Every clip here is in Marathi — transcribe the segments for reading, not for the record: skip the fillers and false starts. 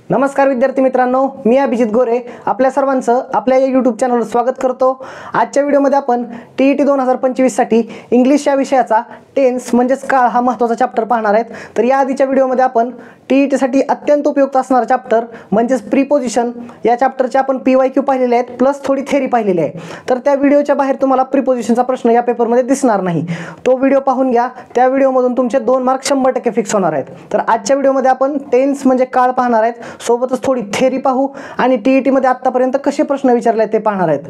नमस्कार विद्यार्थी मित्रांनो, मी अभिजित गोरे आपल्या सर्वांचं आपल्या या यूट्यूब चॅनलवर स्वागत करतो। आजच्या व्हिडिओमध्ये आपण TET 2025 साठी इंग्लिश या विषयाचा टेन्स म्हणजेच काळ हा महत्त्वाचा चॅप्टर पाहणार आहेत। तर या आधीच्या व्हिडिओमध्ये आपण TET साठी अत्यंत उपयुक्त असणारा चॅप्टर म्हणजेच प्रीपोजिशन या चॅप्टरचे आपण PYQ पाहिलेले आहेत प्लस थोडी थेरी पाहिलेली आहे। तर त्या व्हिडिओच्या बाहेर तुम्हाला प्रीपोजिशनचा प्रश्न या पेपरमध्ये दिसणार नाही, तो व्हिडिओ पाहून घ्या। त्या व्हिडिओमधून तुमचे 2 मार्क 100% फिक्स होणार आहेत। तर आजच्या व्हिडिओमध्ये आपण टेन्स म्हणजे काळ पाहणार आहेत, सोबतच थोडी थेरी पाहू आणि TET मध्ये आतापर्यंत कसे प्रश्न विचारले ते पाहणार आहेत।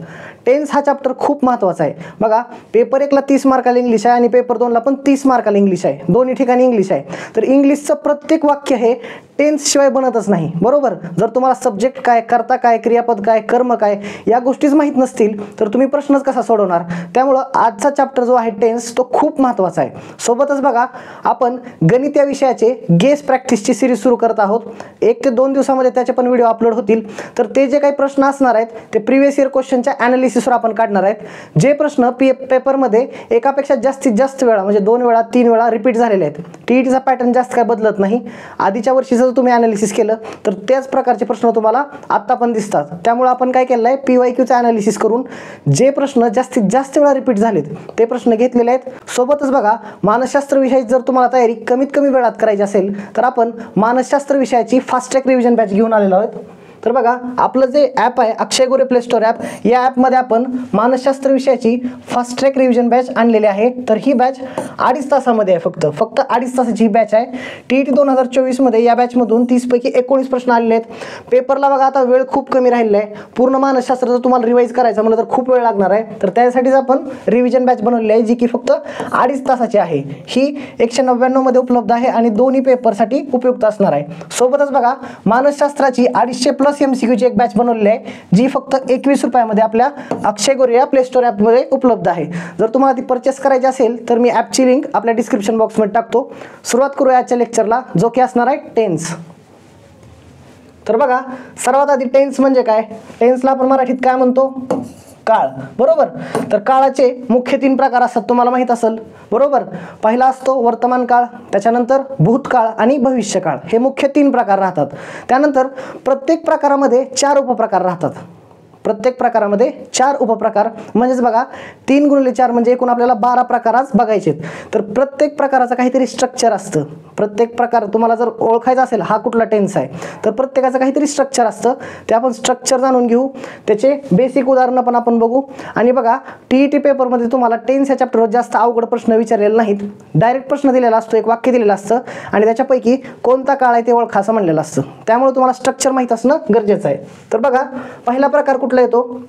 टेन्स हा चॅप्टर खूप महत्त्वाचा आहे बघा। पेपर 1 ला 30 मार्काला इंग्लिश आहे आणि पेपर 2 ला पण 30 मार्काला इंग्लिश आहे, दोन्ही ठिकाणी इंग्लिश आहे। तर इंग्लिशचं प्रत्येक वाक्य हे टेन्स शिवाय बनतच नाही, बरोबर। जर तुम्हाला सब्जेक्ट काय, कर्ता काय, क्रियापद काय, कर्म काय या गोष्टीच माहित नसतील तर तुम्ही प्रश्नच कसा सोडवणार। त्यामुळे आजचा चॅप्टर जो आहे टेन्स तो खूप महत्त्वाचा आहे। सोबतच बघा आपण गणित या विषयाचे गेस प्रॅक्टिसची सिरीज सुरू करत आहोत। 1 ते 2 दिवसामध्ये त्याचे पण व्हिडिओ अपलोड होतील। तर ते जे काही प्रश्न असणार आहेत ते प्रीवियस इयर क्वेश्चनच्या ॲनालिसिसवर आपण काढणार आहेत। जे प्रश्न पेपरमध्ये एकापेक्षा जास्तीत जास्त वेळा म्हणजे 2 वेळा 3 वेळा रिपीट झालेले आहेत, TETचा पॅटर्न जास्त काय बदलत नाही। आधीच्या वर्षी जर तुम्ही ॲनालिसिस केलं तर त्याच प्रकारचे प्रश्न तुम्हाला आता पण दिसतात। त्यामुळे आपण काय केलं आहे, PYQचं ॲनालिसिस करून जे प्रश्न जास्तीत जास्त वेळा रिपीट झालेत ते प्रश्न घेतलेले आहेत। सोबतच बघा मानसशास्त्र विषयाची जर तुम्हाला तयारी कमीत कमी वेळात करायची असेल तर आपण मानसशास्त्र विषयाची फास्ट ट्रॅक रिव्हिजन बॅच घेऊन आलेलो आहोत। तर बघा आपलं जे ॲप आहे अक्षय गोरे प्ले स्टोर ॲप, या ॲपमध्ये आपण मानसशास्त्र विषयाची फास्ट ट्रॅक रिव्हिजन बॅच आणलेली आहे। तर ही बॅच 2.5 तासामध्ये आहे, फक्त 2.5 तासाची ही बॅच आहे। TET 2024 मध्ये या बॅचमधून 30 पैकी 19 प्रश्न आलेले आहेत। पेपरला बघा आता वेळ खूप कमी राहिलेला आहे, पूर्ण मानसशास्त्र जर तुम्हाला रिवाईज करायचं म्हणलं तर खूप वेळ लागणार आहे। तर त्यासाठीच आपण रिव्हिजन बॅच बनवलेली आहे जी की फक्त 2.5 तासाची आहे। ही 199 मध्ये उपलब्ध आहे आणि दोन्ही पेपरसाठी उपयुक्त असणार आहे। सोबतच बघा मानसशास्त्राची 250+ MCQची एक बॅच बनवलेली आहे जी फक्त 21 रुपयामध्ये आपल्या अक्षय गोरे या प्ले स्टोर ॲपमध्ये उपलब्ध आहे। जर तुम्हाला ती परचेस करायची असेल तर मी ॲपची लिंक आपल्या डिस्क्रिप्शन बॉक्समध्ये टाकतो। सुरुवात करूया आजच्या लेक्चरला, जो की असणार आहे टेन्स। तर बघा सर्वात आधी टेन्स म्हणजे काय, टेन्सला आपण मराठीत काय म्हणतो, काळ, बरोबर। तर काळाचे मुख्य 3 प्रकार असतात, तुम्हाला माहित असेल, बरोबर। पहिला असतो वर्तमान काळ, त्याच्यानंतर भूतकाळ आणि भविष्यकाळ, हे मुख्य 3 प्रकार राहतात। त्यानंतर प्रत्येक प्रकारामध्ये 4 उपप्रकार राहतात। प्रत्येक प्रकारामध्ये 4 उपप्रकार म्हणजेच बघा 3 × 4 म्हणजे एकूण आपल्याला 12 प्रकार आज बघायचे। तर प्रत्येक प्रकाराचं काहीतरी स्ट्रक्चर असतं। प्रत्येक प्रकार तुम्हाला जर ओळखायचा असेल हा कुठला टेन्स आहे तर प्रत्येकाचं काहीतरी स्ट्रक्चर असतं, ते आपण स्ट्रक्चर जाणून घेऊ, त्याचे बेसिक उदाहरणं पण आपण बघू। आणि बघा TET पेपरमध्ये तुम्हाला टेन्स या चॅप्टरवर जास्त अवघड प्रश्न विचारलेले नाहीत, डायरेक्ट प्रश्न दिलेला असतो, एक वाक्य दिलेलं असतं आणि त्याच्यापैकी कोणता काळ आहे ते ओळखा असं म्हणलेलं असतं। त्यामुळे तुम्हाला स्ट्रक्चर माहीत असणं गरजेचं आहे। तर बघा पहिला प्रकार कुठला येतो,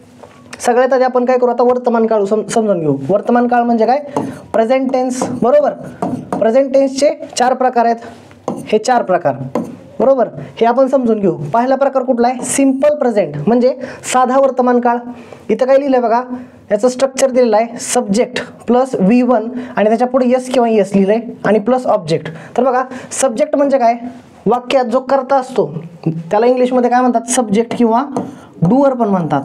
सगळ्यात आधी आपण काय करू, आता वर्तमान काळ समजून घेऊ। वर्तमान काळ म्हणजे काय, प्रेझेंट टेन्स, बरोबर। प्रेझेंट टेन्सचे 4 प्रकार आहेत, हे 4 प्रकार, बरोबर, हे आपण समजून घेऊ। पहिला प्रकार कुठला आहे, सिंपल प्रेझेंट म्हणजे साधा वर्तमान काळ। इथं काय लिहिलंय बघा, याचं स्ट्रक्चर दिलेलं आहे, सब्जेक्ट प्लस V1 आणि त्याच्या पुढे यस किंवा यस लिहिलंय आणि प्लस ऑब्जेक्ट। तर बघा सब्जेक्ट म्हणजे काय, वाक्यात जो कर्ता असतो त्याला इंग्लिशमध्ये काय म्हणतात, सब्जेक्ट किंवा डुअर पण म्हणतात।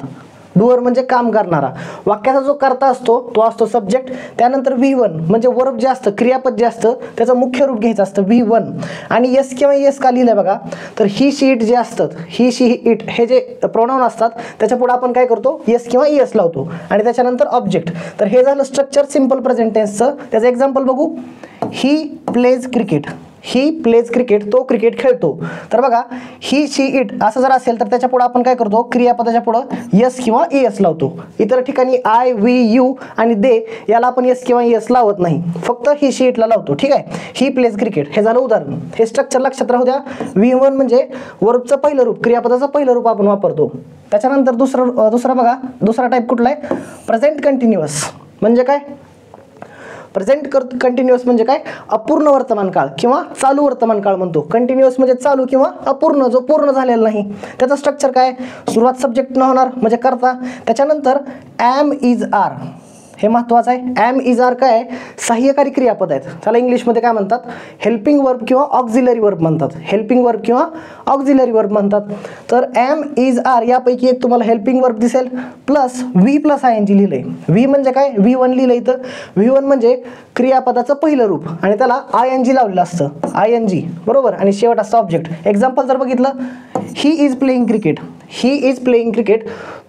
डुअर म्हणजे काम करणारा, वाक्याचा जो कर्ता असतो तो असतो सब्जेक्ट। त्यानंतर V1 म्हणजे वर्ब जे असतं, क्रियापद जे असतं त्याचं मुख्य रूप घ्यायचं असतं V1 आणि यस किंवा यस का लिहिलंय बघा, तर ही शी इट जे असतात, ही शी इट हे जे प्रोनाउन असतात त्याच्या पुढे आपण काय करतो, यस किंवा यस लावतो आणि त्याच्यानंतर ऑब्जेक्ट। तर हे झालं स्ट्रक्चर सिंपल प्रेझेंट टेन्सचं। त्याचं एक्झाम्पल बघू, he plays cricket, he plays cricket, तो क्रिकेट खेळतो। तर बघा ही शी इट असं जर असेल तर त्याच्या पुढे आपण काय करतो, क्रियापदाच्या पुढे यस किंवा एस लावतो। इतर ठिकाणी आय, वी, यू आणि दे याला आपण यस किंवा एस लावत नाही, फक्त ही शी इटला लावतो, ठीक आहे। ही प्लेज क्रिकेट हे झालं उदाहरण, हे स्ट्रक्चर लक्षात राहू द्या। V1 म्हणजे वर्बचं पहिलं रूप, क्रियापदाचं पहिलं रूप आपण वापरतो। त्याच्यानंतर दुसरा बघा, दुसरा टाईप कुठला आहे, प्रेझेंट कंटिन्युअस म्हणजे काय, प्रेझेंट कंटिन्युअस म्हणजे काय, अपूर्ण वर्तमान काळ किंवा चालू वर्तमान काळ म्हणतो। कंटिन्युअस म्हणजे चालू किंवा अपूर्ण, जो पूर्ण झालेला नाही। त्याचं स्ट्रक्चर काय, सुरुवात सब्जेक्ट न होणार म्हणजे करता, त्याच्यानंतर एम, इज, आर हे महत्त्वाचं आहे. ॲम इज आर काय आहे, सहाय्यकारी क्रियापद आहेत. त्याला इंग्लिशमध्ये काय म्हणतात, हेल्पिंग वर्ब किंवा ऑक्झिलरी वर्ब म्हणतात. हेल्पिंग वर्ब किंवा ऑक्झिलरी वर्ब म्हणतात. तर ॲम इज आर यापैकी एक तुम्हाला हेल्पिंग वर्ब दिसेल, plus V plus I N G लिहिलंय. व्ही म्हणजे काय, V1 लिहिलंय. इथं V1 म्हणजे क्रियापदाचं पहिलं रूप आणि त्याला ING लावलेलं असतं, ING बरोबर, आणि शेवट असतं ऑब्जेक्ट. एक्झाम्पल जर बघितलं, he is playing cricket, he is playing cricket,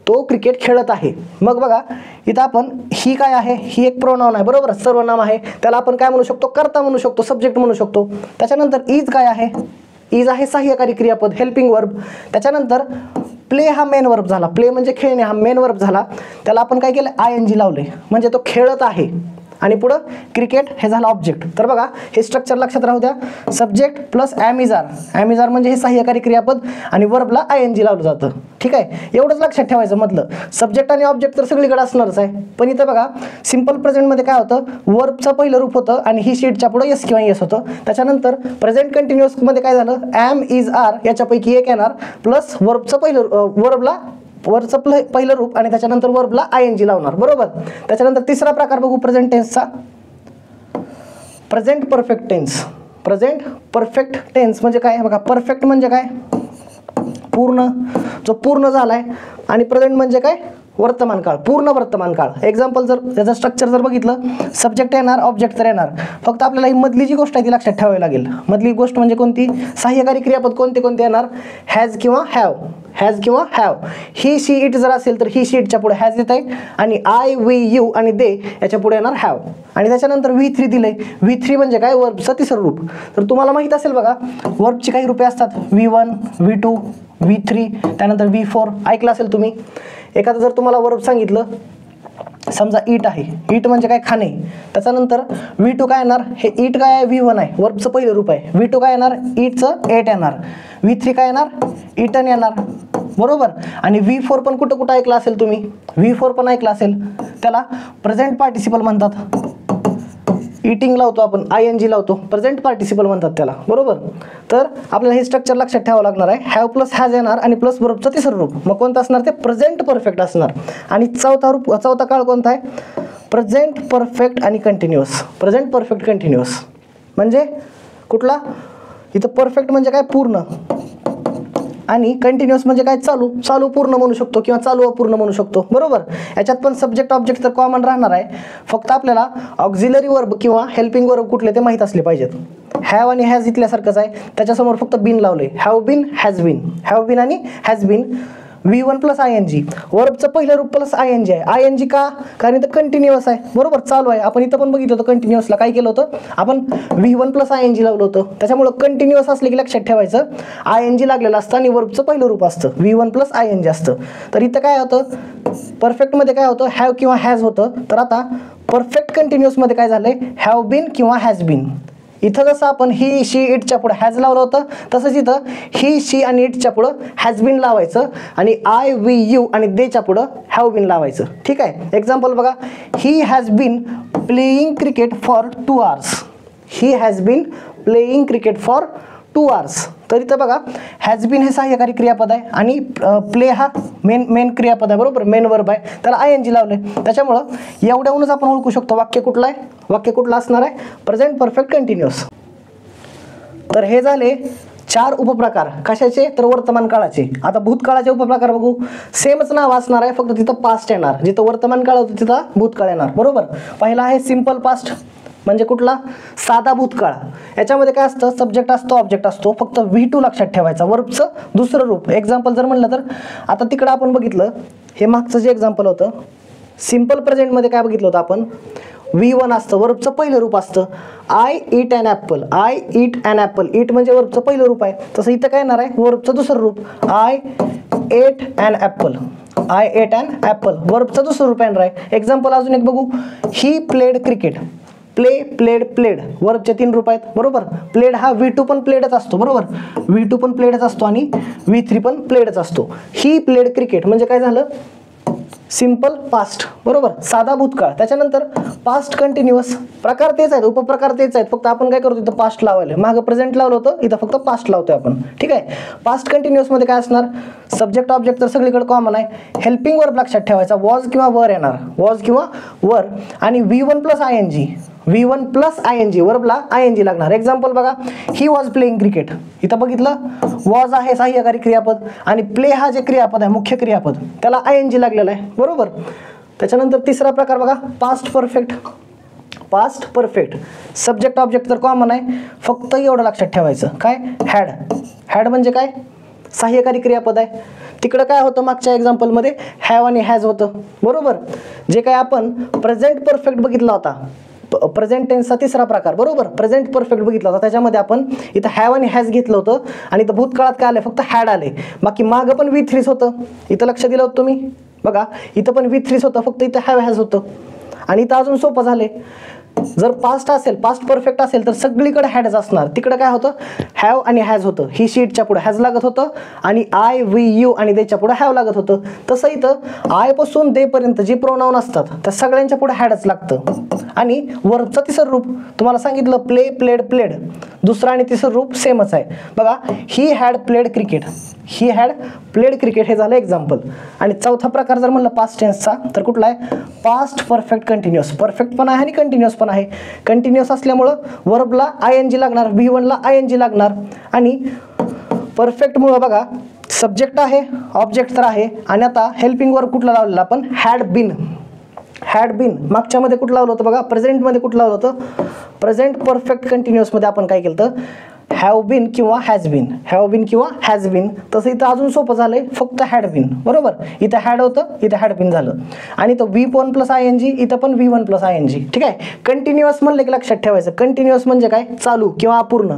तो क्रिकेट खेळत आहे. मग बघा इथं आपण ही काय आहे, ही एक प्रोनाउन आहे बरोबर, सर्वनाम आहे. त्याला आपण काय म्हणू शकतो, कर्ता म्हणू शकतो, सब्जेक्ट म्हणू शकतो. त्याच्यानंतर इज काय आहे, इज आहे सहाय्यकारी क्रियापद, हेल्पिंग वर्ब. त्याच्यानंतर प्ले हा मेन वर्ब झाला, प्ले म्हणजे खेळणे हा मेन वर्ब झाला. त्याला आपण काय केलं, ING लावले, म्हणजे तो खेळत आहे. आणि पुढं क्रिकेट हे झालं ऑब्जेक्ट. तर बघा हे स्ट्रक्चर लक्षात राहू द्या, subject plus am is are. Am is are म्हणजे हे सहाय्यकारी क्रियापद आणि वर्बला ING लावलं जातं. ठीक आहे, एवढंच लक्षात ठेवायचं. मधलं सब्जेक्ट आणि ऑब्जेक्ट तर सगळीकडे असणारच आहे, पण इथं बघा सिंपल प्रेझेंटमध्ये काय होतं, वर्बचं पहिलं रूप होतं आणि ही शीटच्या पुढे एस किंवा एस होतं. त्याच्यानंतर प्रेझेंट कंटिन्युअसमध्ये काय झालं, ॲम इज आर याच्यापैकी एक येणार, प्लस वर्बचं पहिलं वर्बला वरचं पहिलं रूप आणि त्याच्यानंतर वर्बला ING लावणार बरोबर. त्याच्यानंतर तिसरा प्रकार बघू प्रेझेंट टेन्सचा, present perfect tense. Present perfect tense म्हणजे काय बघा, परफेक्ट म्हणजे काय, पूर्ण, जो पूर्ण झालाय, आणि प्रेझेंट म्हणजे काय, वर्तमान काळ, पूर्ण वर्तमान काळ. एक्झाम्पल जर त्याचं स्ट्रक्चर जर बघितलं, सब्जेक्ट येणार, ऑब्जेक्ट तर येणार. फक्त आपल्याला ही मधली जी गोष्ट आहे ती लक्षात ठेवावी लागेल. मधली गोष्ट म्हणजे कोणती, सहाय्यकारी क्रियापद कोणते कोणते येणार, हॅज किंवा हॅव, हॅज किंवा हॅव. ही शी इट जर असेल तर ही शीटच्या पुढे हॅज येत आहे आणि आय वी यू आणि दे याच्या पुढे येणार हॅव. आणि त्याच्यानंतर V3 दिलंय. V3 म्हणजे काय, वर्बचं तिसरं रूप. तर तुम्हाला माहित असेल बघा, वर्बची काही रूपे असतात, V1, V2, V3, त्यानंतर V4 ऐकलं असेल तुम्ही. एखादं जर तुम्हाला वर्ब सांगितलं, समजा ईट आहे, ईट म्हणजे काय, खाणे. त्याच्यानंतर V2 काय येणार, हे ईट काय आहे, V1 आहे, वर्बचं पहिलं रूप आहे. V2 काय येणार, ईटचं एट येणार. V3 काय येणार, ईटन येणार बरोबर. आणि V4 पण कुठं कुठं ऐकलं असेल तुम्ही, V4 पण ऐकलं असेल, त्याला प्रेझेंट पार्टिसिपल म्हणतात. ईटिंग लावतो आपण, ING लावतो, प्रेझेंट पार्टिसिपल म्हणतात त्याला बरोबर. तर आपल्याला हे स्ट्रक्चर लक्षात ठेवावं लागणार आहे. हॅव प्लस हॅज येणार आणि प्लस वर्बचं तिसरं रूप. मग कोणतं असणार, ते प्रेझेंट परफेक्ट असणार. आणि चौथा काळ कोणता आहे, प्रेझेंट परफेक्ट आणि कंटिन्युअस. प्रेझेंट परफेक्ट कंटिन्युअस म्हणजे कुठला, इथं परफेक्ट म्हणजे काय, पूर्ण, आणि कंटिन्युअस म्हणजे काय, चालू, चालू पूर्ण म्हणू शकतो किंवा चालू अपूर्ण म्हणू शकतो बरोबर. याच्यात पण सब्जेक्ट ऑब्जेक्ट तर कॉमन राहणार आहे. फक्त आपल्याला ऑक्झिलरी वर्ब किंवा हेल्पिंग वर्ब कुठले ते माहीत असले पाहिजेत. हॅव आणि हॅज इथल्यासारखंच आहे, त्याच्यासमोर फक्त बिन लावले, have been, has been, have been आणि has been. V1 plus ING, वर्बचं पहिलं रूप प्लस ING आहे. ING का, कारण इथं कंटिन्युअस आहे बरोबर, चालू आहे. आपण इथं पण बघितलं होतं कंटिन्युअसला काय केलं होतं, आपण V1 प्लस ING लावलं होतं. त्याच्यामुळं कंटिन्युअस असले की लक्षात ठेवायचं, ING लागलेलं असतं आणि वर्बचं पहिलं रूप असतं, V1 प्लस ING असतं. तर इथं काय होतं, परफेक्टमध्ये काय होतं, हॅव किंवा हॅज होतं. तर आता परफेक्ट कंटिन्युअसमध्ये काय झालंय, हॅव बिन किंवा हॅज बिन. इथं जसं आपण ही शी इटच्या पुढे हॅज लावलं होतं, तसंच इथं ही शी आणि इटच्या पुढं हॅज बिन लावायचं आणि आय वी यू आणि देच्या पुढं हॅव बिन लावायचं. ठीक आहे, एक्झाम्पल बघा, he has been playing cricket for 2 hours. He has been playing cricket for 2 hours. तर इथं बघा, हॅज बिन हे सहाय्यकारी क्रियापद आहे आणि प्ले हा मेन क्रियापद आहे बरोबर, मेन वर्ब आहे, त्याला ING लावले. त्याच्यामुळं एवढ्याहूनच आपण ओळखू शकतो वाक्य कुठलं आहे, वाक्य कुठलं असणार आहे, प्रेझेंट परफेक्ट कंटिन्युअस. तर हे झाले 4 उपप्रकार, कशाचे, तर वर्तमान काळाचे. आता भूतकाळाचे उपप्रकार बघू. सेमच नाव असणार आहे, फक्त तिथं पास्ट येणार, जिथं वर्तमान काळ होतं तिथं भूतकाळ येणार बरोबर. पहिला आहे सिंपल पास्ट, म्हणजे कुठला, साधा भूतकाळ. याच्यामध्ये काय असतं, सब्जेक्ट असतो, ऑब्जेक्ट असतो, फक्त V2 लक्षात ठेवायचा, वर्बचं दुसरं रूप. एक्झाम्पल जर म्हणलं तर आता तिकडं आपण बघितलं, हे मागचं जे एक्झाम्पल होतं, सिंपल प्रेझेंटमध्ये काय बघितलं होतं आपण, V1 असतं, वर्बचं पहिलं रूप असतं, I eat an apple, I eat an apple. Eat म्हणजे वर्बचं पहिलं रूप आहे. तसं इथं काय येणार आहे, वर्बचं दुसरं रूप, I ate an apple, I ate an apple, वर्बचं दुसरं रूप येणार आहे. एक्झाम्पल अजून एक बघू, he played cricket, play, played, played, वर्बचे 3 रूप आहेत बरोबर. प्लेड हा V2 पण प्लेडच असतो बरोबर, V2 पण प्लेडच असतो आणि V3 पण प्लेडच असतो. ही प्लेड क्रिकेट म्हणजे काय झालं, सिंपल पास्ट बरोबर, साधा भूतकाळ. त्याच्यानंतर पास्ट कंटिन्युअस, प्रकार तेच आहेत, उपप्रकार तेच आहेत, फक्त आपण काय करतो, इथं पास्ट लावायला, मागं प्रेझेंट लावलं होतं, इथं फक्त पास्ट लावतोय आपण. ठीक आहे, पास्ट कंटिन्युअसमध्ये काय असणार, सब्जेक्ट ऑब्जेक्ट तर सगळीकडे कॉमन आहे. हेल्पिंग वर्ब लक्षात ठेवायचा, वॉज किंवा वर येणार, वॉज किंवा वर. आणि V1 plus ING, V1 plus ING, वर्बला ING लागणार. एक्झाम्पल बघा, ही वॉज प्लेइंग क्रिकेट. इथं बघितलं वॉज आहे सहाय्यकारी क्रियापद आणि प्ले हा जे क्रियापद आहे मुख्य क्रियापद त्याला ING लागलेला आहे, बरोबर. त्याच्यानंतर तिसरा प्रकार बघा, past perfect. Past perfect subject object तर कॉमन आहे, फक्त एवढं लक्षात ठेवायचं काय, हॅड. हॅड म्हणजे काय, सहाय्यकारी क्रियापद आहे. तिकडं काय होतं मागच्या एक्झाम्पलमध्ये हॅव आणि हॅज होतं, बरोबर. जे काय आपण प्रेझेंट परफेक्ट बघितला होता, प्रेझेंट टेन्सचा तिसरा प्रकार, बरोबर. प्रेझेंट परफेक्ट बघितला होता, त्याच्यामध्ये आपण इथं हॅव आणि हॅज घेतलं होतं आणि इथं भूतकाळात काय आलं, फक्त हॅड आले. बाकी मागं पण V3 होतं, इथं लक्ष दिलं होतं तुम्ही बघा, इथं पण V3 होतं, फक्त इथं हॅव हॅज होतं. आणि इथं अजून सोपं झाले, जर पास्ट असेल, पास्ट परफेक्ट असेल तर सगळीकडे हॅडच असणार. तिकडे काय होतं, हॅव आणि हॅज होतं. ही शीटच्या पुढे हॅज लागत होतं आणि आय, वी, यू आणि देच्या पुढे हॅव लागत होतं. तसं इथं आय पासून दे पर्यंत जी प्रोनाउन असतात त्या सगळ्यांच्या पुढे हॅडच लागतं. आणि वर्बचं तिसरं रूप तुम्हाला सांगितलं, प्ले, प्लेड, प्लेड. दुसरं आणि तिसरं रूप सेमच आहे बघा, he had played cricket, he had played cricket, हे झालं एक्झाम्पल. आणि चौथा प्रकार जर म्हणलं पास्ट टेन्सचा तर कुठला आहे, पास्ट परफेक्ट कंटिन्युअस. परफेक्ट पण आहे आणि कंटिन्युअस पण आहे. कंटिन्युअस असल्यामुळं वर्बला ING लागणार, V1ला ING लागणार. आणि परफेक्टमुळं बघा, सब्जेक्ट आहे, ऑब्जेक्ट तर आहे. आणि आता हेल्पिंग वर्ब कुठला लावलेला आपण, हॅड बीन. हॅड बीन मागच्यामध्ये कुठं लावलं होतं बघा, प्रेझेंटमध्ये कुठं लावलं होतं, प्रेझेंट परफेक्ट कंटिन्युअसमध्ये आपण काय केलं तर हॅव बीन किंवा हॅज बीन, हॅव बीन किंवा हॅज बीन. तसं इथं अजून सोपं झालंय, फक्त हॅड बीन, बरोबर. इथं हॅड होतं, इथं हॅड बीन झालं. आणि तो V1 प्लस ING, इथं पण V1 प्लस ING, ठीक आहे. कंटिन्युअस म्हणलं की लक्षात ठेवायचं, कंटिन्युअस म्हणजे काय, चालू किंवा अपूर्ण.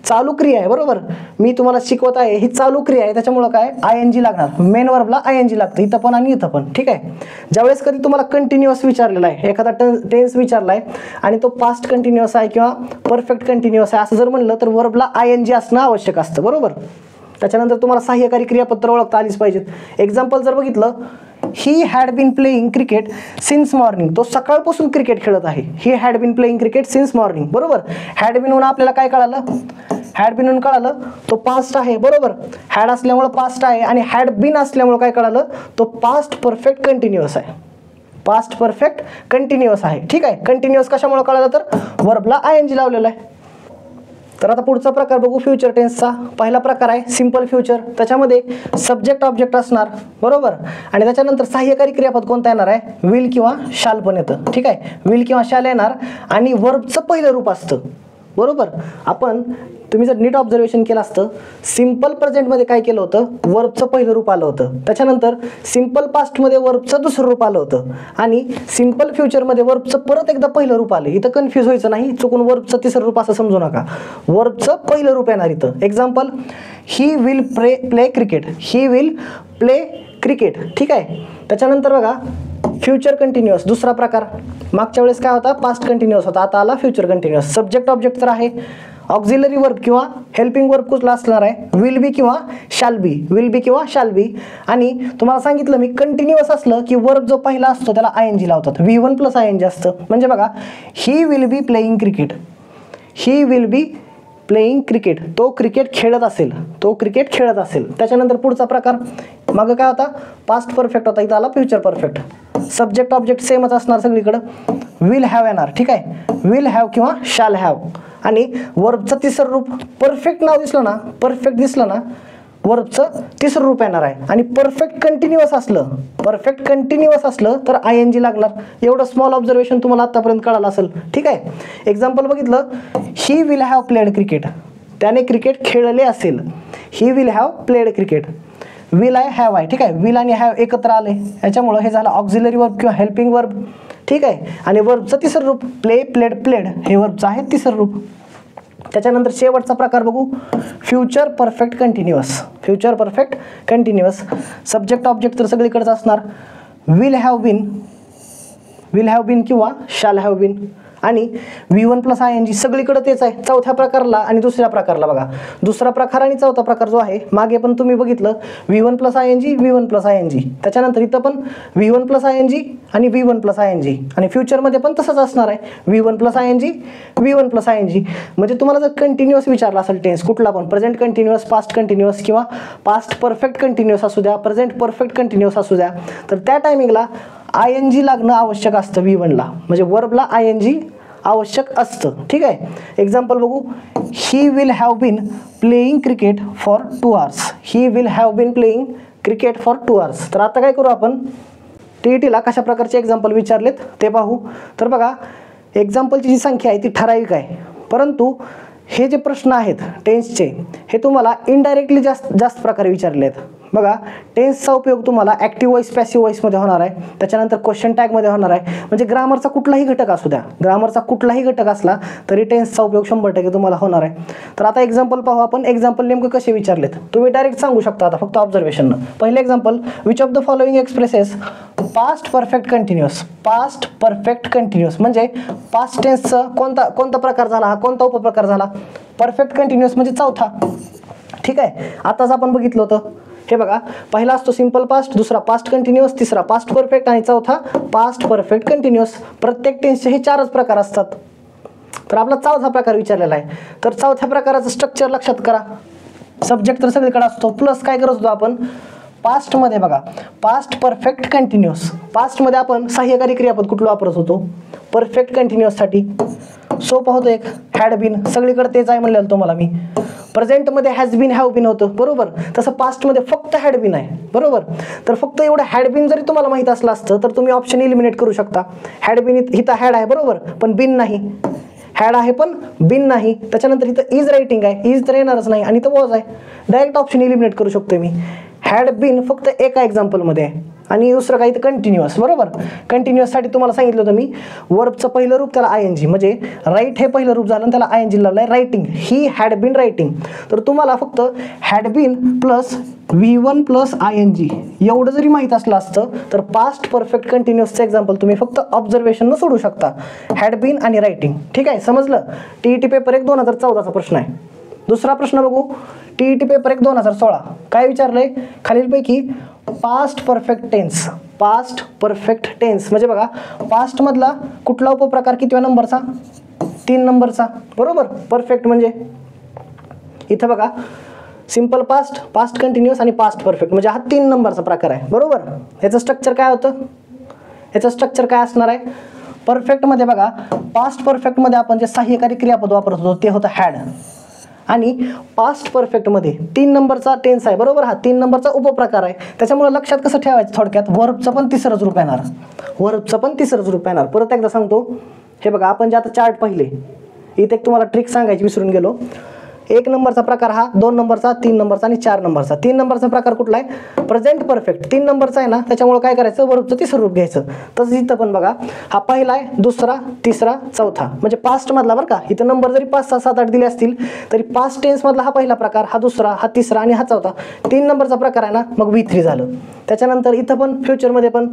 चालू क्रिया आहे, बरोबर. मी तुम्हाला शिकवत आहे, ही चालू क्रिया आहे, त्याच्यामुळं काय ING लागणार, मेन वर्बला ING लागतं इथं पण आणि इथं पण, ठीक आहे. ज्यावेळेस कधी तुम्हाला कंटिन्युअस विचारलेला आहे, एखादा टेन्स विचारला आहे आणि तो पास्ट कंटिन्युअस आहे किंवा परफेक्ट कंटिन्युअस आहे असं जर म्हणलं तर वर्बला ING असणं आवश्यक असतं, बरोबर. त्याच्यानंतर तुम्हाला सहाय्यकारी क्रियापत्र ओळखता आलीच पाहिजेत. एक्झाम्पल जर बघितलं, he had been playing cricket since morning, तो सकाळपासून क्रिकेट खेळत आहे. He had been playing cricket since morning, बरोबर. हॅड बीन म्हणून आपल्याला काय कळालं, हॅड बीन म्हणून कळालं तो पास्ट आहे, बरोबर. हॅड असल्यामुळे पास्ट आहे आणि हॅड बीन असल्यामुळे काय कळालं, तो पास्ट परफेक्ट कंटिन्युअस आहे. पास्ट परफेक्ट कंटिन्युअस आहे, ठीक आहे. कंटिन्युअस कशामुळे कळालं तर वर्बला ING लावलेला आहे. तर आता पुढचा प्रकार बघू फ्युचर टेन्सचा. पहिला प्रकार आहे सिंपल फ्युचर, त्याच्यामध्ये सब्जेक्ट ऑब्जेक्ट असणार, बरोबर. आणि त्याच्यानंतर सहाय्यकारी क्रियापद कोणता येणार आहे, विल किंवा शाल पण येतं, ठीक आहे. विल किंवा शाल येणार आणि वर्बचं पहिलं रूप असतं, बरोबर. आपण तुम्ही जर नीट ऑब्झर्वेशन केलं असतं, सिंपल प्रेझेंटमध्ये काय केलं होतं, वर्बचं पहिलं रूप आलं होतं. त्याच्यानंतर सिंपल पास्टमध्ये वर्बचं दुसरं रूप आलं होतं आणि सिंपल फ्युचरमध्ये वर्बचं परत एकदा पहिलं रूप आलं. इथं कन्फ्यूज व्हायचं नाही, चुकून वर्बचं तिसरं रूप असं समजू नका, वर्बचं पहिलं रूप येणार इथं. Example, he will play cricket, he will play cricket, ठीक आहे. त्याच्यानंतर बघा फ्युचर कंटिन्युअस, दुसरा प्रकार. मागच्या वेळेस काय होता, पास्ट कंटिन्युअस होता, आता आला फ्युचर कंटिन्युअस. सब्जेक्ट ऑब्जेक्ट तर आहे, ऑक्झिलरी वर्ब किंवा हेल्पिंग वर्ब कुठला असणार आहे, विल बी किंवा शाल बी, विल बी किंवा शाल बी. आणि तुम्हाला सांगितलं मी, कंटिन्युअस असलं की वर्ब जो पहिला असतो त्याला ING लावतात, V1 प्लस ING असतं. म्हणजे बघा, he will be playing cricket, he will be playing cricket, तो क्रिकेट खेळत असेल, तो क्रिकेट खेळत असेल. त्याच्यानंतर पुढचा प्रकार, मागं काय होता, पास्ट परफेक्ट होता, इथं आला फ्युचर परफेक्ट. सब्जेक्ट ऑब्जेक्ट सेमच असणार सगळीकडं, विल हॅव येणार, ठीक आहे. विल हॅव किंवा शाल हॅव. आणि वर्बचं तिसरं रूप, परफेक्ट नाव दिसलं ना, परफेक्ट दिसलं ना, वर्बचं तिसरं रूप येणार आहे. आणि परफेक्ट कंटिन्युअस असलं, परफेक्ट कंटिन्युअस असलं तर ING लागणार. एवढं स्मॉल ऑब्झर्वेशन तुम्हाला आतापर्यंत कळालं असेल, ठीक आहे. एक्झाम्पल बघितलं, ही विल हॅव प्लेड क्रिकेट, त्याने क्रिकेट खेळले असेल. ही will have played cricket, will आहे हॅव आहे, ठीक आहे. विल आणि हॅव एकत्र आले, याच्यामुळं हे झालं ऑक्झिलरी वर्ब किंवा हेल्पिंग वर्ब, ठीक आहे. आणि वर्बचं तिसरं रूप प्ले, प्लेड, प्लेड हे वर्बचं आहे तिसरं रूप. त्याच्यानंतर शेवटचा प्रकार बघू, future perfect continuous. Future perfect continuous, subject object तर सगळीकडेच असणार, will have been, will have been किंवा शाल हॅव बीन. आणि V1 प्लस ING सगळीकडे तेच आहे चौथ्या प्रकारला आणि दुसऱ्या प्रकारला. बघा दुसरा प्रकार आणि चौथा प्रकार जो आहे मागे पण तुम्ही बघितलं V1 plus ING V1 plus ING, त्याच्यानंतर इथं पण V1 प्लस ING आणि V1 प्लस ING, आणि फ्युचरमध्ये पण तसंच असणार आहे V1 plus ING V1 plus ING. म्हणजे तुम्हाला जर कंटिन्युअस विचारला असेल टेन्स कुठला पण, प्रेझेंट कंटिन्युअस, पास्ट कंटिन्युअस किंवा पास्ट परफेक्ट कंटिन्युअस असू द्या, प्रेझेंट परफेक्ट कंटिन्युअस असू द्या, तर त्या टायमिंगला ING लागणं आवश्यक असतं V1ला, म्हणजे वर्बला ING आवश्यक असतं. ठीक आहे. एक्झाम्पल बघू. He will have been playing cricket for 2 hours. He will have been playing cricket for 2 hours. तर आता काय करू आपण, TETला कशा प्रकारचे एक्झाम्पल विचारलेत ते पाहू. तर बघा एक्झाम्पलची जी संख्या आहे ती ठराविक आहे, परंतु हे जे प्रश्न आहेत टेन्सचे हे तुम्हाला इनडायरेक्टली जास्त प्रकारे विचारले आहेत. बघा टेन्सचा उपयोग तुम्हाला ॲक्टिव्ह वॉइस पॅसिव्ह वॉइसमध्ये होणार आहे, त्याच्यानंतर क्वेश्चन टॅगमध्ये होणार आहे. म्हणजे ग्रामरचा कुठलाही घटक असू द्या, ग्रामरचा कुठलाही घटक असला तरी टेन्सचा उपयोग 100% तुम्हाला होणार आहे. तर आता एक्झाम्पल पाहू आपण. एक्झाम्पल नेमकं कसे विचारलेत तुम्ही डायरेक्ट सांगू शकता आता फक्त ऑब्झर्वेशननं. पहिलं example, which of the following expresses past perfect continuous. Past perfect continuous म्हणजे पास्ट टेन्सचं कोणता प्रकार झाला, हा कोणता उपप्रकार झाला, परफेक्ट कंटिन्युअस म्हणजे चौथा. ठीक आहे. आताच आपण बघितलं होतं. हे बघा पहिला असतो सिंपल पास्ट, दुसरा पास्ट कंटिन्युअस, तिसरा पास्ट परफेक्ट आणि चौथा पास्ट परफेक्ट कंटिन्युअस. प्रत्येक टेन्सचे हे 4च प्रकार असतात. तर आपला चौथा प्रकार विचारलेला आहे. तर चौथ्या प्रकाराचं स्ट्रक्चर लक्षात करा. सब्जेक्ट तर सगळीकडे असतो, प्लस काय करत होतो आपण पास्टमध्ये. बघा पास्ट परफेक्ट कंटिन्युअस, पास्टमध्ये आपण सहाय्यकारी क्रियापद कुठलं वापरत होतो परफेक्ट कंटिन्युअससाठी. सोपं होतं एक, हॅड बीन, सगळीकडे तेच आहे म्हणलेलं तुम्हाला मी. प्रेझेंटमध्ये हॅज बीन हॅव बीन होतं बरोबर, तसं पास्टमध्ये फक्त हॅड बीन आहे बरोबर. तर फक्त एवढं हॅड बीन जरी तुम्हाला माहीत असलं असतं तर तुम्ही ऑप्शन इलिमिनेट करू शकता. हॅड बीन इथं हॅड आहे बरोबर पण बीन नाही, हॅड आहे पण बीन नाही. त्याच्यानंतर इथं इज रायटिंग आहे, इज तर येणारच नाही, आणि इथं वॉज आहे. डायरेक्ट ऑप्शन इलिमिनेट करू शकतो मी. हॅड बीन फक्त एका एक्झाम्पलमध्ये आहे आणि दुसरं काही तर कंटिन्युअस बरोबर. कंटिन्युअससाठी तुम्हाला सांगितलं होतं मी वर्बचं पहिलं रूप त्याला ING, म्हणजे राईट हे पहिलं रूप झालं आणि त्याला ING लावलं आहे, writing. He had been writing. तर तुम्हाला फक्त had been plus V1 plus ING एवढं जरी माहीत असलं असतं तर पास्ट परफेक्ट कंटिन्युअसचं एक्झाम्पल तुम्ही फक्त ऑब्झर्वेशननं सोडू शकता, हॅड बीन आणि रायटिंग. ठीक आहे, समजलं. TET पेपर 1 2014चा प्रश्न आहे. दुसरा प्रश्न बघू. TET पेपर 1 2016 काय विचारलंय खालीलपैकी past perfect tense. Past perfect tense म्हणजे बघा पास्ट मधला कुठला उपप्रकार कितव्या नंबरचा, 3 नंबरचा बरोबर. परफेक्ट म्हणजे इथं बघा सिंपल पास्ट, पास्ट कंटिन्युअस आणि पास्ट परफेक्ट म्हणजे हा 3 नंबरचा प्रकार आहे बरोबर. याचं स्ट्रक्चर काय होतं, याचं स्ट्रक्चर काय असणार आहे. परफेक्टमध्ये बघा पास्ट परफेक्टमध्ये आपण जे सहाय्यकारी क्रियापद वापरत होतो ते होतं हॅड, आणि पास्ट परफेक्टमध्ये 3 नंबरचा टेन्स आहे बरोबर. हा 3 नंबरचा उपप्रकार आहे. त्याच्यामुळे लक्षात कसं ठेवायचं थोडक्यात, वर्बचं पण तिसरंच रूप येणार, वर्बचं पण तिसरंच रूप येणार. परत एकदा सांगतो. हे बघा आपण जे आता चार्ट पाहिले इथे एक तुम्हाला ट्रिक सांगायची विसरून गेलो. 1 नंबरचा प्रकार हा, 2 नंबरचा, 3 नंबरचा आणि 4 नंबरचा. 3 नंबरचा प्रकार कुठला आहे, प्रेझेंट परफेक्ट. 3 नंबरचा आहे ना, त्याच्यामुळे काय करायचं वर्बचं तिसरं रूप घ्यायचं. तसंच इथं पण बघा हा पहिला आहे, दुसरा, तिसरा, चौथा म्हणजे पास्ट मधला बरं का. इथं नंबर जरी 5, 6, 7, 8 दिले असतील तरी पास्ट टेन्स मधला हा पहिला प्रकार, हा दुसरा, हा तिसरा आणि हा चौथा. 3 नंबरचा प्रकार आहे ना, मग V3 झालं. त्याच्यानंतर इथं पण फ्युचरमध्ये पण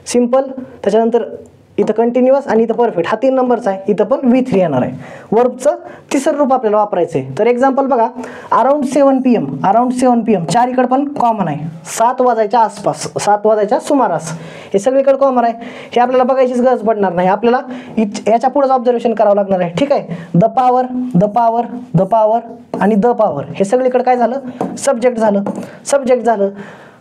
सिंपल, त्याच्यानंतर इथं कंटिन्युअस आणि इथं परफेक्ट. हा 3 नंबरचा आहे, इथं पण V3 येणार आहे. वर्बचं तिसरं रूप आपल्याला वापरायचं आहे. तर एक्झाम्पल बघा अराउंड 7 PM, अराउंड 7 PM चारीकडे पण कॉमन आहे. 7 वाजायच्या आसपास, 7 वाजायच्या सुमारास, हे सगळीकडे कॉमन आहे. हे आपल्याला बघायचीच गरज पडणार नाही, आपल्याला याच्या पुढेच ऑब्झर्वेशन करावं लागणार आहे. ठीक आहे. The power, the power, the power आणि द पॉवर हे सगळीकडे काय झालं, सब्जेक्ट झालं, सब्जेक्ट झालं.